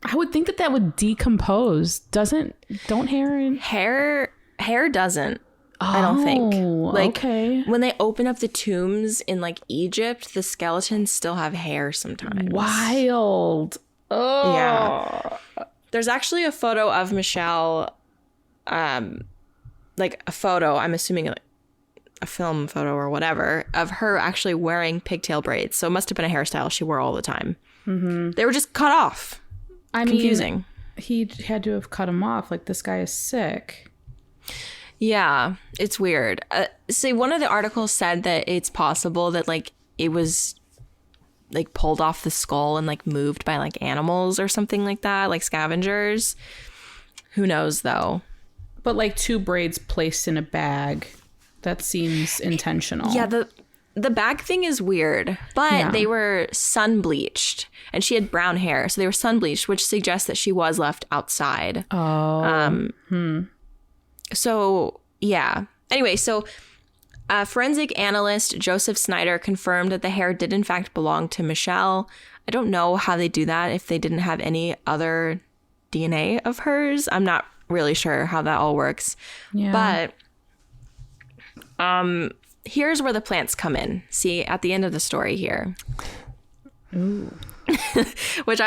I would think that would decompose. Don't hair... Hair doesn't. I don't think. Like, okay. When they open up the tombs in, like, Egypt, the skeletons still have hair sometimes. Wild. Oh. Yeah. There's actually a photo of Michelle, like a photo, I'm assuming like a film photo or whatever, of her actually wearing pigtail braids. So it must have been a hairstyle she wore all the time. Mm-hmm. They were just cut off. Confusing. Mean, he had to have cut them off. Like, this guy is sick. Yeah, it's weird. See, one of the articles said that it's possible that, like, it was, like, pulled off the skull and, like, moved by, like, animals or something like that, like scavengers. Who knows, though? But, like, 2 braids placed in a bag. That seems intentional. Yeah, the bag thing is weird, but they were sun bleached, and she had brown hair, so they were sun bleached, which suggests that she was left outside. Oh. So yeah. Anyway, so forensic analyst Joseph Snyder confirmed that the hair did in fact belong to Michelle. I don't know how they do that if they didn't have any other DNA of hers. I'm not really sure how that all works. Yeah. But here's where the plants come in. See, at the end of the story here. Ooh. Which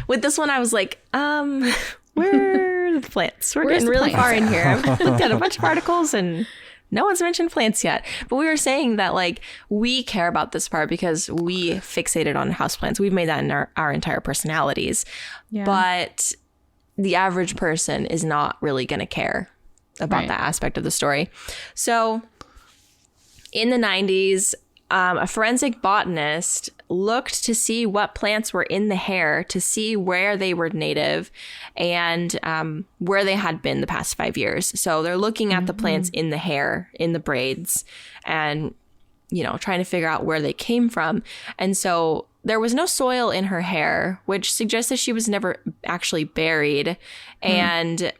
with this one, I was like, where are the plants? We're getting really far in here. I've looked at a bunch of articles and no one's mentioned plants yet. But we were saying that, like, we care about this part because we fixated on houseplants. We've made that in our entire personalities. Yeah. But the average person is not really going to care about that aspect of the story. So in the 90s, a forensic botanist looked to see what plants were in the hair, to see where they were native and where they had been the past 5 years. So they're looking at the plants in the hair, in the braids, and, you know, trying to figure out where they came from. And so there was no soil in her hair, which suggests that she was never actually buried. And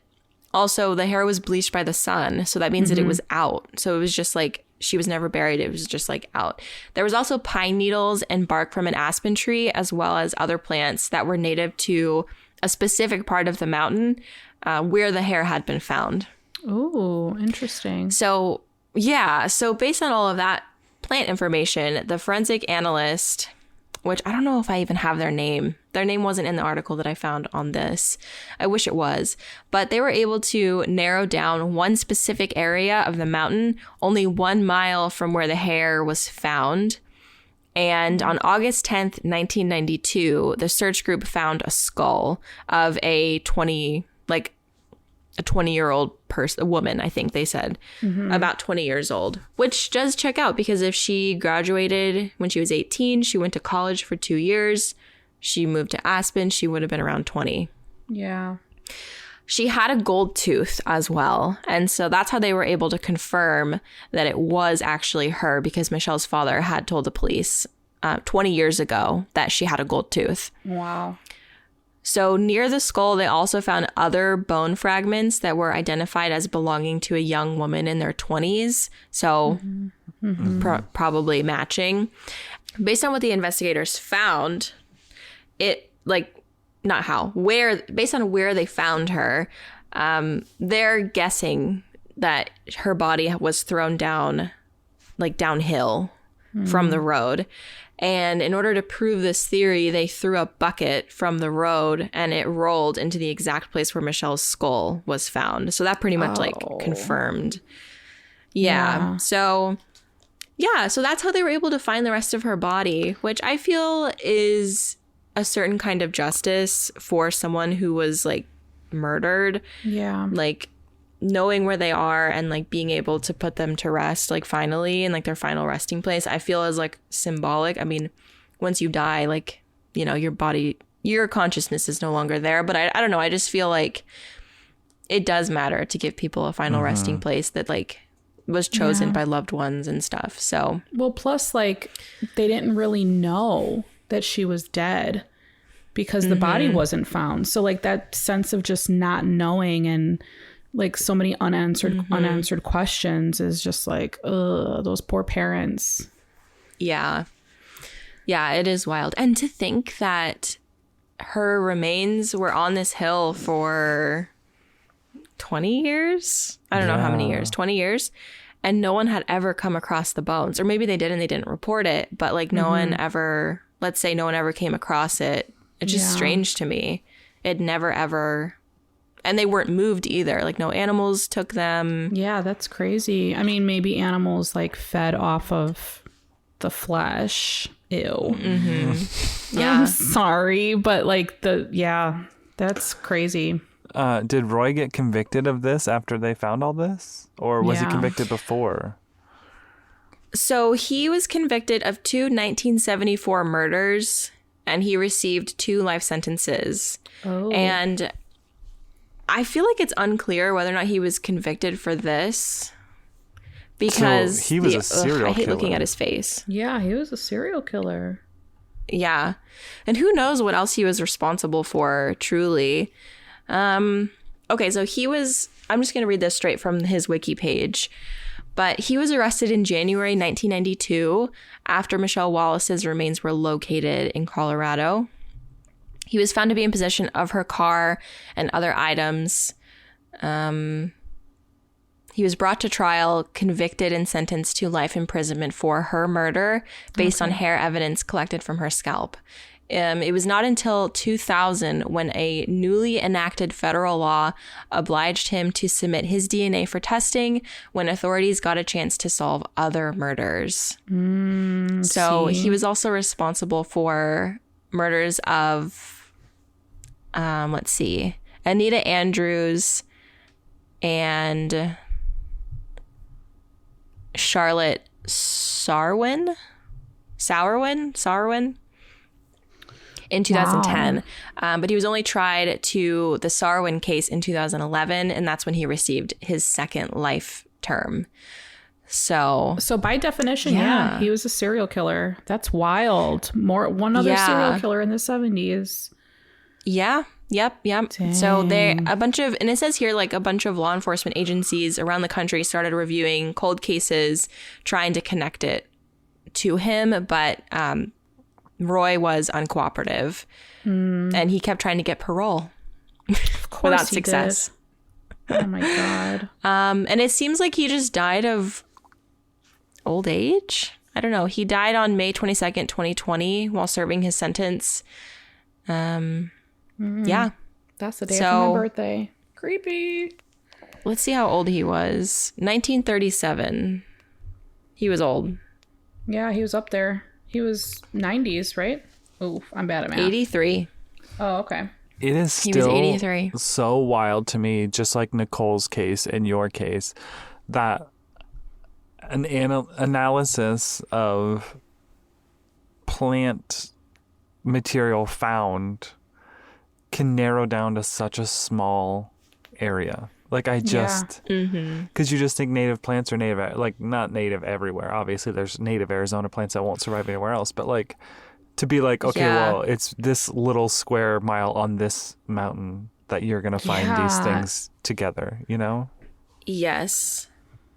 also the hair was bleached by the sun. So that means that it was out. So it was just like, she was never buried. It was just like out. There was also pine needles and bark from an aspen tree, as well as other plants that were native to a specific part of the mountain where the hair had been found. Oh, interesting. So, yeah. So based on all of that plant information, the forensic analyst, which I don't know if I even have their name. Their name wasn't in the article that I found on this. I wish it was. But they were able to narrow down one specific area of the mountain, only 1 mile from where the hair was found. And on August 10th, 1992, the search group found a skull of a 20-year-old person, a woman, I think they said, about 20 years old, which does check out because if she graduated when she was 18, she went to college for 2 years, she moved to Aspen, she would have been around 20. Yeah. She had a gold tooth as well. And so that's how they were able to confirm that it was actually her, because Michelle's father had told the police 20 years ago that she had a gold tooth. Wow. So near the skull, they also found other bone fragments that were identified as belonging to a young woman in their 20s. So probably matching. Based on what the investigators found, based on where they found her, they're guessing that her body was thrown down, like downhill from the road. And in order to prove this theory, they threw a bucket from the road and it rolled into the exact place where Michelle's skull was found. So that pretty much confirmed. Yeah. So that's how they were able to find the rest of her body, which I feel is a certain kind of justice for someone who was like murdered. Yeah. Like knowing where they are and like being able to put them to rest, like finally in like their final resting place, I feel is like symbolic. I mean, once you die, like, you know, your body, your consciousness is no longer there. But I don't know. I just feel like it does matter to give people a final resting place that like was chosen by loved ones and stuff. So, well, plus like they didn't really know that she was dead because the body wasn't found. So like that sense of just not knowing and like so many unanswered questions is just like, ugh, those poor parents. Yeah. Yeah, it is wild. And to think that her remains were on this hill for 20 years? I don't know how many years, 20 years. And no one had ever come across the bones. Or maybe they did and they didn't report it. But like no one ever, let's say no one ever came across it. It's just strange to me. It never ever... And they weren't moved either. Like no animals took them. Yeah, that's crazy. I mean, maybe animals like fed off of the flesh. Ew. Yeah. I'm sorry, but like that's crazy. Did Roy get convicted of this after they found all this? Or was he convicted before? So he was convicted of 2 1974 murders and he received 2 life sentences. Oh. And I feel like it's unclear whether or not he was convicted for this because so he was a serial killer. I hate looking at his face. Yeah, he was a serial killer. Yeah. And who knows what else he was responsible for, truly. Okay, so I'm just going to read this straight from his wiki page. But he was arrested in January 1992 after Michele Wallace's remains were located in Colorado. He was found to be in possession of her car and other items. He was brought to trial, convicted, and sentenced to life imprisonment for her murder based on hair evidence collected from her scalp. It was not until 2000 when a newly enacted federal law obliged him to submit his DNA for testing when authorities got a chance to solve other murders. So he was also responsible for murders of... let's see, Anita Andrews and Charlotte Sarwin. Sauerwein in 2010. Wow. But he was only tried to the Sauerwein case in 2011, and that's when he received his second life term. So by definition, yeah, he was a serial killer. That's wild. One other serial killer in the 70s. Yeah. Yep. Dang. So and it says here, like, a bunch of law enforcement agencies around the country started reviewing cold cases, trying to connect it to him. But Roy was uncooperative, and he kept trying to get parole without success. Oh my God. And it seems like he just died of old age. I don't know. He died on May 22nd, 2020 while serving his sentence. Yeah. That's the day of my birthday. Creepy. Let's see how old he was. 1937. He was old. Yeah, he was up there. He was 90s, right? Oh, I'm bad at math. 83. Oh, okay. It is He was still 83. so wild to me, just like Nicole's case and your case, that an analysis of plant material found can narrow down to such a small area. Like, I just, because you just think native plants are native, like, not native everywhere. Obviously, there's native Arizona plants that won't survive anywhere else. But, like, to be like, okay, well, it's this little square mile on this mountain that you're going to find these things together, you know? Yes.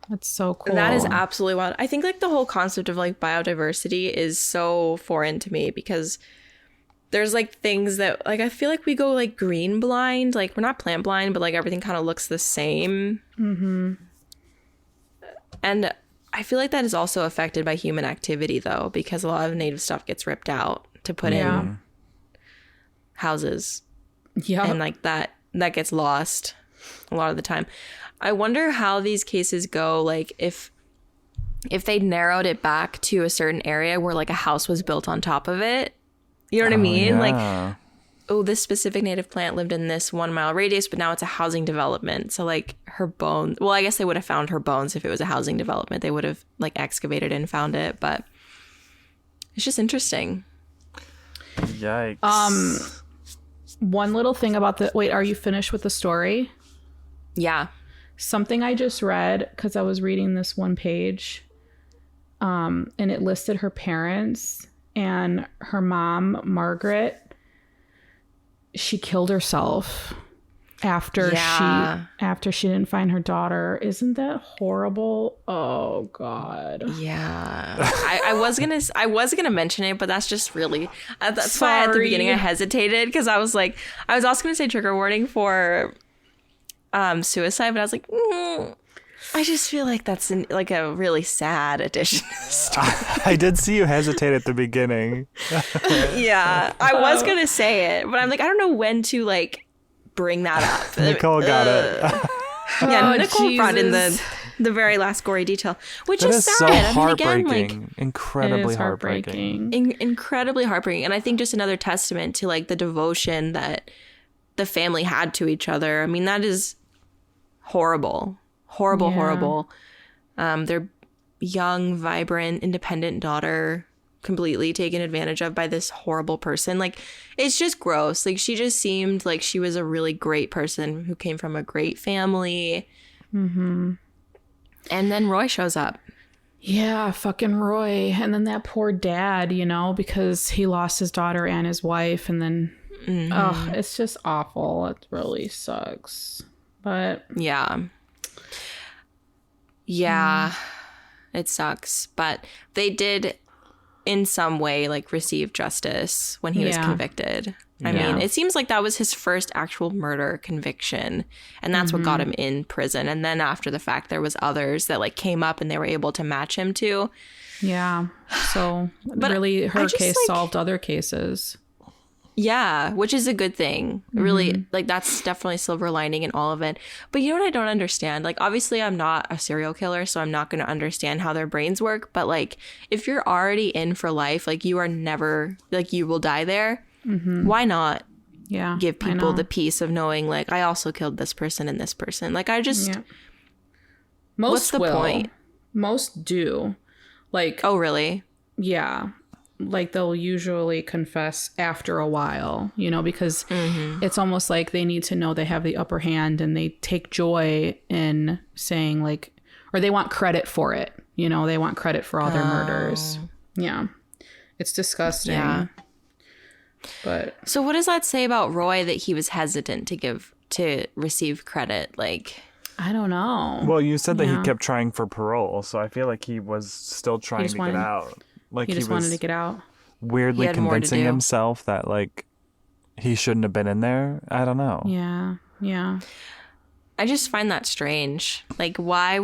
That's so cool. That is absolutely wild. I think, like, the whole concept of, like, biodiversity is so foreign to me because there's, like, things that, like, I feel like we go, like, green blind. Like, we're not plant blind, but, like, everything kind of looks the same. Mm-hmm. And I feel like that is also affected by human activity, though, because a lot of native stuff gets ripped out to put in houses. Yeah. And, like, that gets lost a lot of the time. I wonder how these cases go, like, if they narrowed it back to a certain area where, like, a house was built on top of it. You know what I mean? Yeah. Like, oh, this specific native plant lived in this 1 mile radius, but now it's a housing development. So, like, her bones, well, I guess they would have found her bones if it was a housing development. They would have, like, excavated and found it, but it's just interesting. Yikes. One little thing about wait, are you finished with the story? Yeah. Something I just read, because I was reading this one page, and it listed her parents, and her mom, Margaret, she killed herself after she didn't find her daughter. Isn't that horrible? Oh God. Yeah. I was gonna mention it, but that's just really that's why at the beginning I hesitated, because I was also gonna say trigger warning for suicide, but I was like, I just feel like that's like a really sad addition to the story. I did see you hesitate at the beginning. Yeah, I was gonna say it, but I'm like, I don't know when to, like, bring that up. Nicole got it. Yeah, Nicole brought in the very last gory detail, which that is sad. So heartbreaking. I mean, again, incredibly heartbreaking. Incredibly heartbreaking, and I think just another testament to, like, the devotion that the family had to each other. I mean, that is horrible. Horrible. Their young, vibrant, independent daughter completely taken advantage of by this horrible person. Like, it's just gross. Like, she just seemed like she was a really great person who came from a great family. Mm-hmm. And then Roy shows up. Yeah, fucking Roy. And then that poor dad, you know, because he lost his daughter and his wife. And then, it's just awful. It really sucks. But yeah, it sucks. But they did, in some way, like, receive justice when he was convicted. I mean, it seems like that was his first actual murder conviction, and that's what got him in prison. And then after the fact, there was others that, like, came up and they were able to match him to. Yeah. So but really, her case solved other cases. Yeah, which is a good thing. Really, like, that's definitely a silver lining in all of it. But you know what I don't understand? Like, obviously, I'm not a serial killer, so I'm not going to understand how their brains work. But, like, if you're already in for life, like, you are never, like, you will die there. Why not give people the peace of knowing, like, I also killed this person and this person? Like, I just... Yeah. Most what's the point? Most do. Like... Oh, really? Yeah. like they'll usually confess after a while, you know, because it's almost like they need to know they have the upper hand, and they take joy in saying like, or they want credit for it. You know, they want credit for all their murders. Yeah. It's disgusting. Yeah. But so what does that say about Roy that he was hesitant to receive credit? Like, I don't know. Well, you said that he kept trying for parole, so I feel like he was still trying to get out. Like he just wanted to get out. Weirdly convincing himself that like he shouldn't have been in there. I don't know. Yeah. Yeah. I just find that strange. Like, why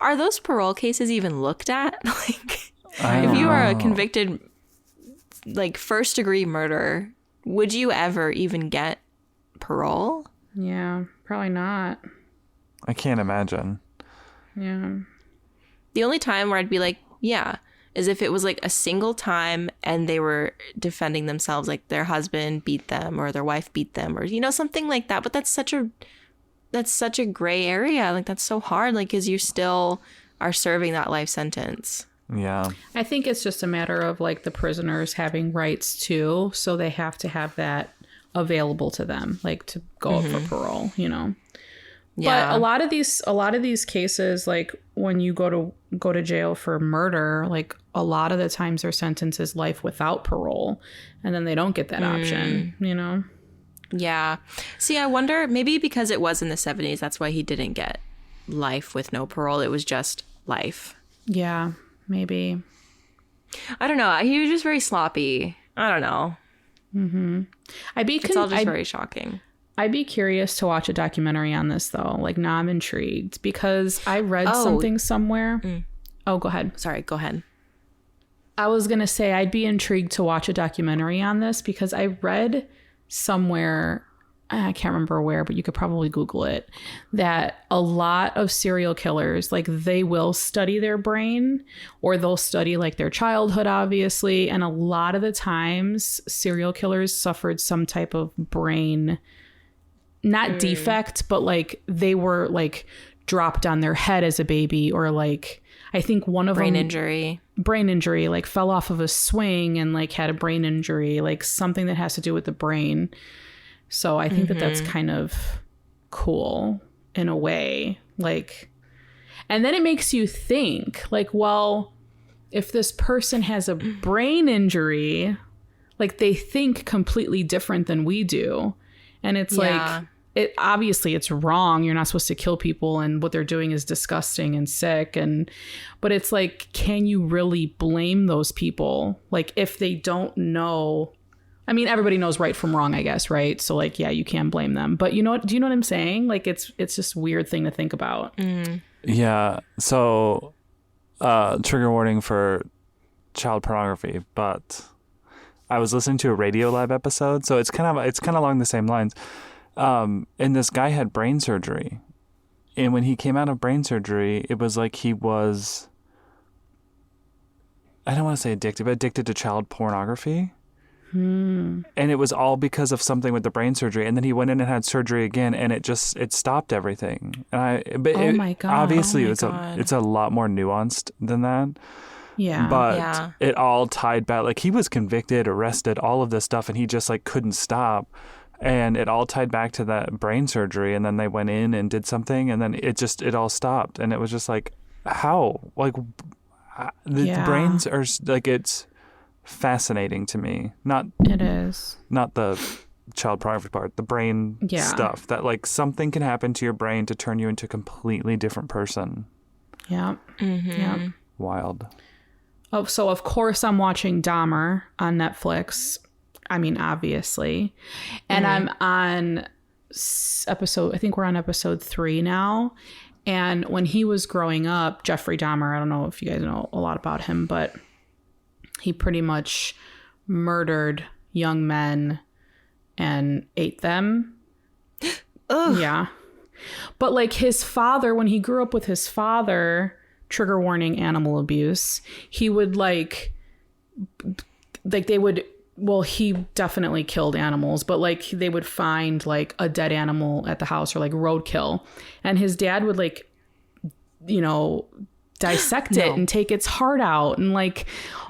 are those parole cases even looked at? Like, if you are a convicted, like, first-degree murder, would you ever even get parole? Yeah, probably not. I can't imagine. Yeah. The only time where I'd be like, yeah, is if it was like a single time and they were defending themselves, like their husband beat them or their wife beat them, or, you know, something like that. But that's such a gray area. Like, that's so hard, like, because you still are serving that life sentence. Yeah. I think it's just a matter of like the prisoners having rights too, so they have to have that available to them, like to go up for parole, you know. Yeah. But a lot of these cases, like when you go to jail for murder, like a lot of the times their sentence is life without parole, and then they don't get that option, you know. Yeah. See, I wonder, maybe because it was in the 70s, that's why he didn't get life with no parole. It was just life. Yeah, maybe. I don't know. He was just very sloppy. I don't know. It's all just very shocking. I'd be curious to watch a documentary on this, though. Like, now I'm intrigued because I read something somewhere. Oh, go ahead. Sorry, go ahead. I was going to say I'd be intrigued to watch a documentary on this because I read somewhere, I can't remember where, but you could probably Google it, that a lot of serial killers, like, they will study their brain, or they'll study like their childhood, obviously. And a lot of the times serial killers suffered some type of brain, not defect, but like they were like dropped on their head as a baby, or like, I think one of them brain injury, like fell off of a swing and like had a brain injury, like something that has to do with the brain. So I think that that's kind of cool in a way, like, and then it makes you think like, well, if this person has a brain injury, like they think completely different than we do. And it's like, obviously it's wrong. You're not supposed to kill people, and what they're doing is disgusting and sick. But it's like, can you really blame those people? Like, if they don't know, I mean, everybody knows right from wrong, I guess, right? So like, yeah, you can blame them. But you know what? Do you know what I'm saying? Like, it's just a weird thing to think about. Yeah. So, trigger warning for child pornography, but I was listening to a Radio Lab episode, so it's kind of along the same lines. And this guy had brain surgery, and when he came out of brain surgery, it was like he was, I don't want to say addicted, but addicted to child pornography. And it was all because of something with the brain surgery. And then he went in and had surgery again, and it stopped everything. And my God. Obviously, it's a lot more nuanced than that. Yeah. But it all tied back. Like, he was convicted, arrested, all of this stuff, and he just like couldn't stop. And it all tied back to that brain surgery. And then they went in and did something, and then it all stopped. And it was just like, how? Like, the brains are like, it's fascinating to me. It is. Not the child pornography part, the brain stuff, that like something can happen to your brain to turn you into a completely different person. Yeah. Yeah. Wild. Oh, so of course I'm watching Dahmer on Netflix. I mean, obviously. And I'm on I think we're on episode 3 now. And when he was growing up, Jeffrey Dahmer, I don't know if you guys know a lot about him, but he pretty much murdered young men and ate them. Ugh. Yeah. But like his father, when he grew up with his father, trigger warning, animal abuse, he would like they would, well, he definitely killed animals, but like they would find like a dead animal at the house, or like roadkill. And his dad would like, you know, dissect it and take its heart out and like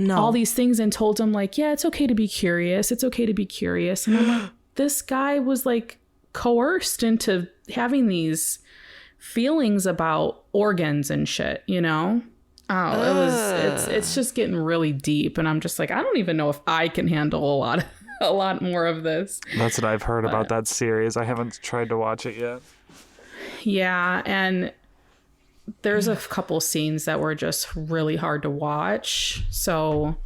all these things, and told him like, yeah, it's okay to be curious. It's okay to be curious. And I'm like, this guy was like coerced into having these feelings about organs and shit, you know? It's just getting really deep, and I'm just like, I don't even know if I can handle a lot more of this. That's what I've heard about that series. I haven't tried to watch it yet. Yeah, and there's a couple scenes that were just really hard to watch. So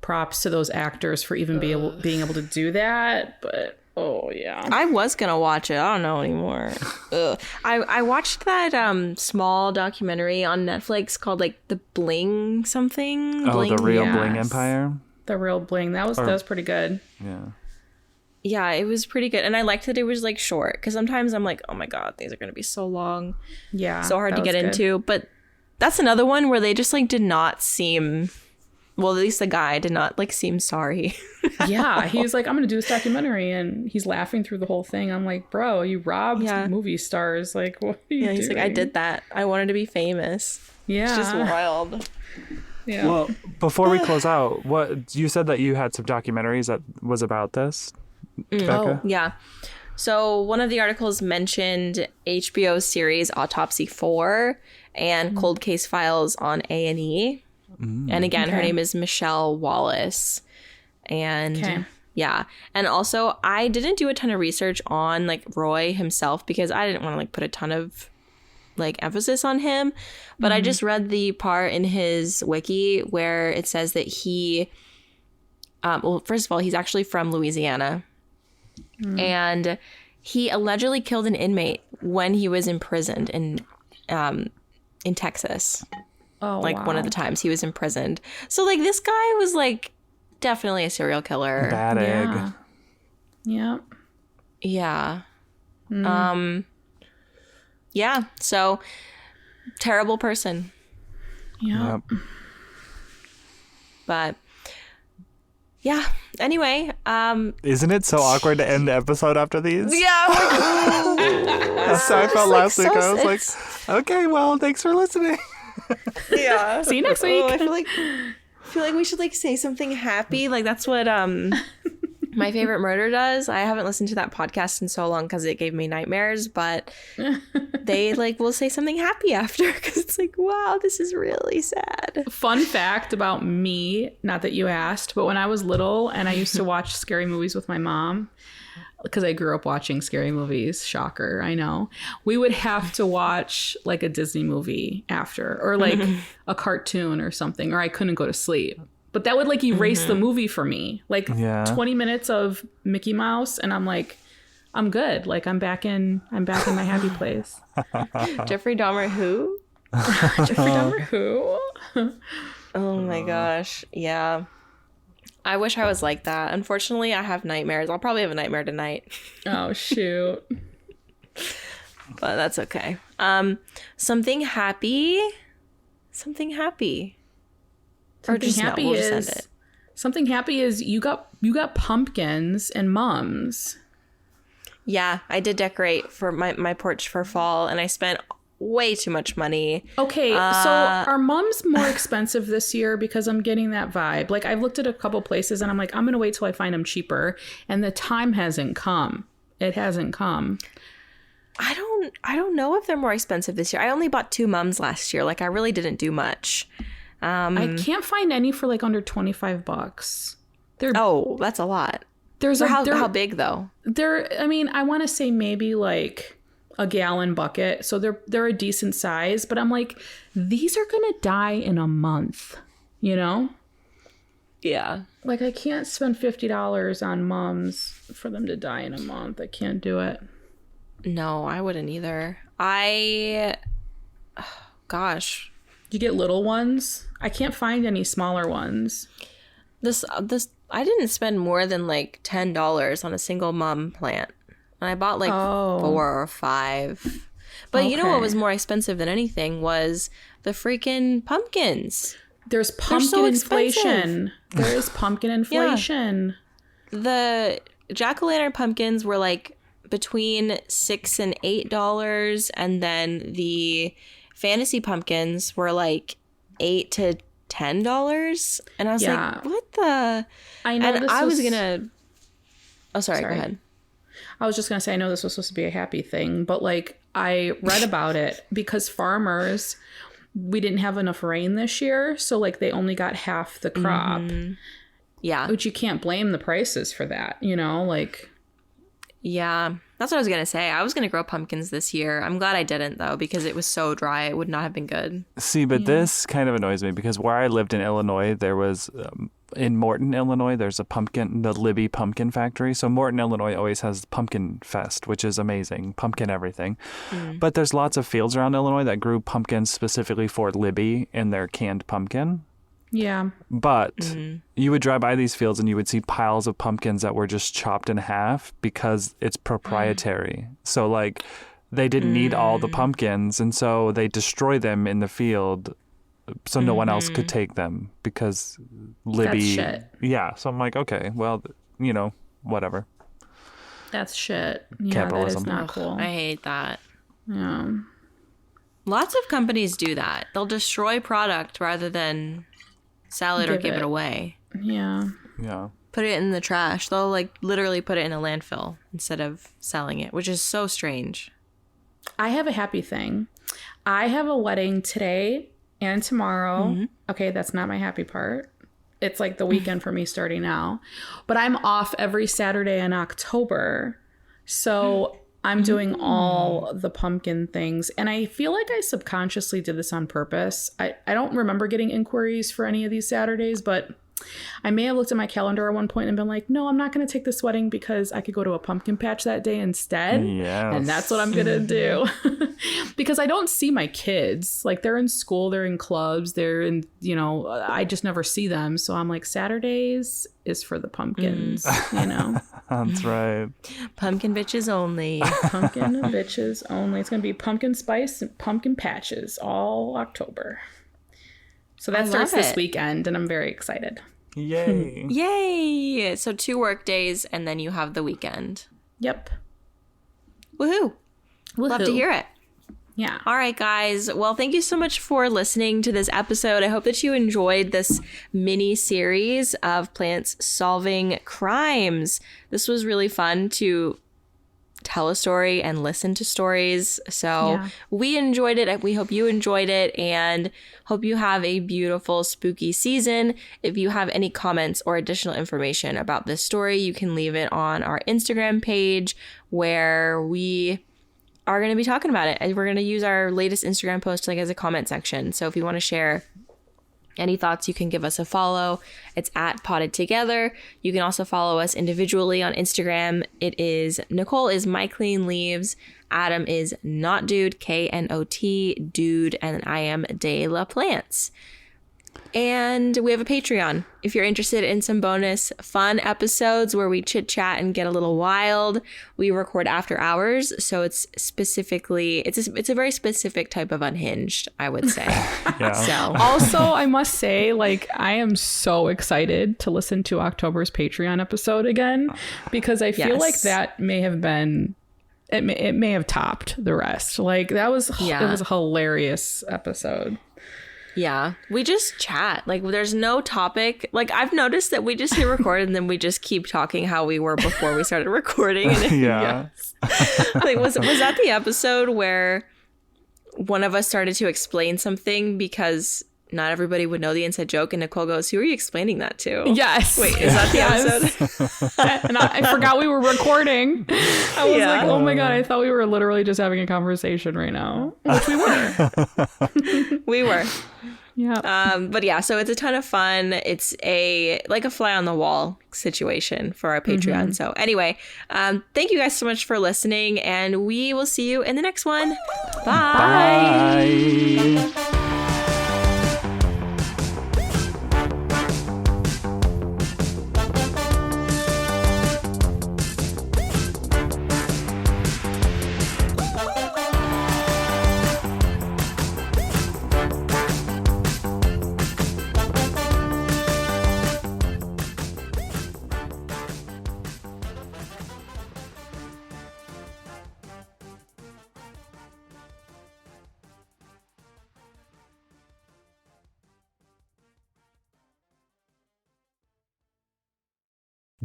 props to those actors for even being able to do that. But I was gonna watch it. I don't know anymore. I watched that small documentary on Netflix called like The Bling something. The Real Bling Empire. The Real Bling. That was pretty good. Yeah, it was pretty good, and I liked that it was like short, because sometimes I'm like, oh my god, these are gonna be so long. Yeah, so hard to get into. But that's another one where they just like did not seem. Well, at least the guy did not like seem sorry. Yeah, he's like, I'm gonna do this documentary, and he's laughing through the whole thing. I'm like, bro, you robbed movie stars. Like, what are you doing? He's like, I did that. I wanted to be famous. Yeah, it's just wild. Yeah. Well, before we close out, what you said that you had some documentaries that was about this, Becca? Yeah. So one of the articles mentioned HBO's series Autopsy 4 and Cold Case Files on A&E. And again, her name is Michele Wallace. And and also I didn't do a ton of research on like Roy himself, because I didn't want to like put a ton of like emphasis on him. But I just read the part in his wiki where it says that he, well, first of all, he's actually from Louisiana. And he allegedly killed an inmate when he was imprisoned in Texas. One of the times he was imprisoned. So like this guy was like definitely a serial killer. Bad egg. Yeah. Yeah. Yeah. So terrible person. Yeah. But yeah. Anyway, isn't it so awkward to end the episode after these? Yeah. That's how I felt last week. I was like, okay, well, thanks for listening. Yeah. See you next week. I feel like we should like say something happy. Like that's what My Favorite Murder does. I haven't listened to that podcast in so long because it gave me nightmares, but they like will say something happy after, because it's like, wow, this is really sad. Fun fact about me, not that you asked, but when I was little and I used to watch scary movies with my mom, because I grew up watching scary movies. Shocker, I know. We would have to watch like a Disney movie after, or like a cartoon or something, or I couldn't go to sleep. But that would like erase the movie for me. Like 20 minutes of Mickey Mouse, and I'm like, I'm good. Like I'm back in my happy place. Jeffrey Dahmer who? Jeffrey Dahmer who? Oh my gosh. Yeah. I wish I was like that. Unfortunately, I have nightmares. I'll probably have a nightmare tonight. Oh, shoot. But that's okay. Something happy. Something happy is you got pumpkins and mums. Yeah, I did decorate for my porch for fall, and I spent way too much money. Okay, so are mums more expensive this year? Because I'm getting that vibe. Like I've looked at a couple places and I'm like, I'm gonna wait till I find them cheaper, and the time hasn't come. It hasn't come. I don't know if they're more expensive this year. I only bought 2 mums last year. Like I really didn't do much. I can't find any for like under $25. That's a lot. How big though? I want to say maybe like a gallon bucket. So they're a decent size, but I'm like, these are going to die in a month, you know? Yeah. Like I can't spend $50 on mums for them to die in a month. I can't do it. No, I wouldn't either. Gosh. You get little ones? I can't find any smaller ones. This I didn't spend more than like $10 on a single mum plant. And I bought like 4 or 5. But you know what was more expensive than anything was the freaking pumpkins. There's pumpkin inflation. There is pumpkin inflation. Yeah. The jack-o'-lantern pumpkins were like between $6 and $8, and then the fantasy pumpkins were like $8 to $10, and I was like, what the? I know. And I was gonna. Oh, sorry. Go ahead. I was just gonna say, I know this was supposed to be a happy thing, but like I read about it because farmers, we didn't have enough rain this year, so like they only got half the crop. Yeah, which you can't blame the prices for that, you know, like. Yeah, that's what I was gonna say. I was gonna grow pumpkins this year. I'm glad I didn't though, because it was so dry. It would not have been good. See, but this kind of annoys me because where I lived in Illinois, there was in Morton, Illinois, there's the Libby Pumpkin Factory. So Morton, Illinois always has Pumpkin Fest, which is amazing. Pumpkin everything. But there's lots of fields around Illinois that grew pumpkins specifically for Libby in their canned pumpkin. Yeah. But you would drive by these fields and you would see piles of pumpkins that were just chopped in half because it's proprietary. So like they didn't need all the pumpkins, and so they destroy them in the field so no one else could take them because Libby. That's shit. Yeah. So I'm like, okay, well, you know, whatever. That's shit. Yeah, Capitalism. that is not cool. I hate that. Yeah. Lots of companies do that. They'll destroy product rather than sell it or give it away. Yeah. Yeah. Put it in the trash. They'll like literally put it in a landfill instead of selling it, which is so strange. I have a happy thing. I have a wedding today and tomorrow. Okay, that's not my happy part. It's like the weekend for me starting now. But I'm off every Saturday in October. So I'm doing all the pumpkin things. And I feel like I subconsciously did this on purpose. I don't remember getting inquiries for any of these Saturdays, but I may have looked at my calendar at one point and been like, no, I'm not going to take this wedding because I could go to a pumpkin patch that day instead. Yes. And that's what I'm going to do. Because I don't see my kids. Like they're in school, they're in clubs, they're in, you know, I just never see them. So I'm like, Saturdays is for the pumpkins, you know. That's right. Pumpkin bitches only. Pumpkin bitches only. It's going to be pumpkin spice and pumpkin patches all October. So that starts this weekend, and I'm very excited. Yay. Yay! So 2 work days, and then you have the weekend. Yep. Woohoo! Love to hear it. Yeah. All right, guys. Well, thank you so much for listening to this episode. I hope that you enjoyed this mini series of plants solving crimes. This was really fun to tell a story and listen to stories. So we enjoyed it. We hope you enjoyed it, and hope you have a beautiful spooky season. If you have any comments or additional information about this story, you can leave it on our Instagram page where we are going to be talking about it. And we're going to use our latest Instagram post like as a comment section. So if you want to share any thoughts, you can give us a follow. It's at Potted Together. You can also follow us individually on Instagram. It is Nicole is My Clean Leaves. Adam is Not Dude, KNOT Dude, and I am De La Plants. And we have a Patreon. If you're interested in some bonus fun episodes where we chit chat and get a little wild, we record after hours. So it's specifically, it's a very specific type of unhinged, I would say. So also, I must say, like, I am so excited to listen to October's Patreon episode again, because I feel like that may have been, it may have topped the rest. Like that was, it was a hilarious episode. Yeah, we just chat. Like, there's no topic. Like, I've noticed that we just hit record and then we just keep talking how we were before we started recording. And like, was that the episode where one of us started to explain something because not everybody would know the inside joke, and Nicole goes, "Who are you explaining that to?" Yes. Wait, is that the episode? And I forgot we were recording. I was like, oh my God, I thought we were literally just having a conversation right now. Which we were. We were. Yeah. But yeah, so it's a ton of fun. It's a fly on the wall situation for our Patreon. So anyway, thank you guys so much for listening, and we will see you in the next one. Bye. Bye.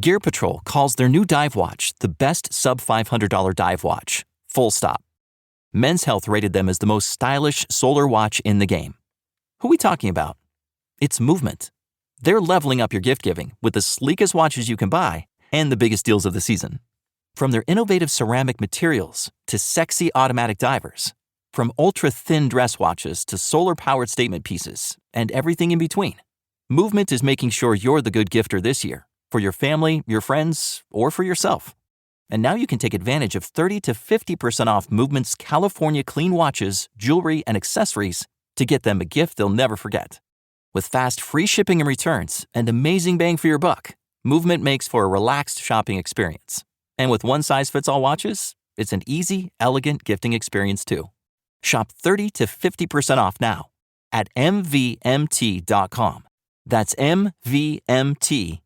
Gear Patrol calls their new dive watch the best sub-$500 dive watch. Full stop. Men's Health rated them as the most stylish solar watch in the game. Who are we talking about? It's Movement. They're leveling up your gift giving with the sleekest watches you can buy and the biggest deals of the season. From their innovative ceramic materials to sexy automatic divers, from ultra-thin dress watches to solar-powered statement pieces, and everything in between, Movement is making sure you're the good gifter this year, for your family, your friends, or for yourself. And now you can take advantage of 30 to 50% off Movement's California clean watches, jewelry, and accessories to get them a gift they'll never forget. With fast, free shipping and returns and amazing bang for your buck, Movement makes for a relaxed shopping experience. And with one-size-fits-all watches, it's an easy, elegant gifting experience too. Shop 30 to 50% off now at MVMT.com. That's MVMT.com.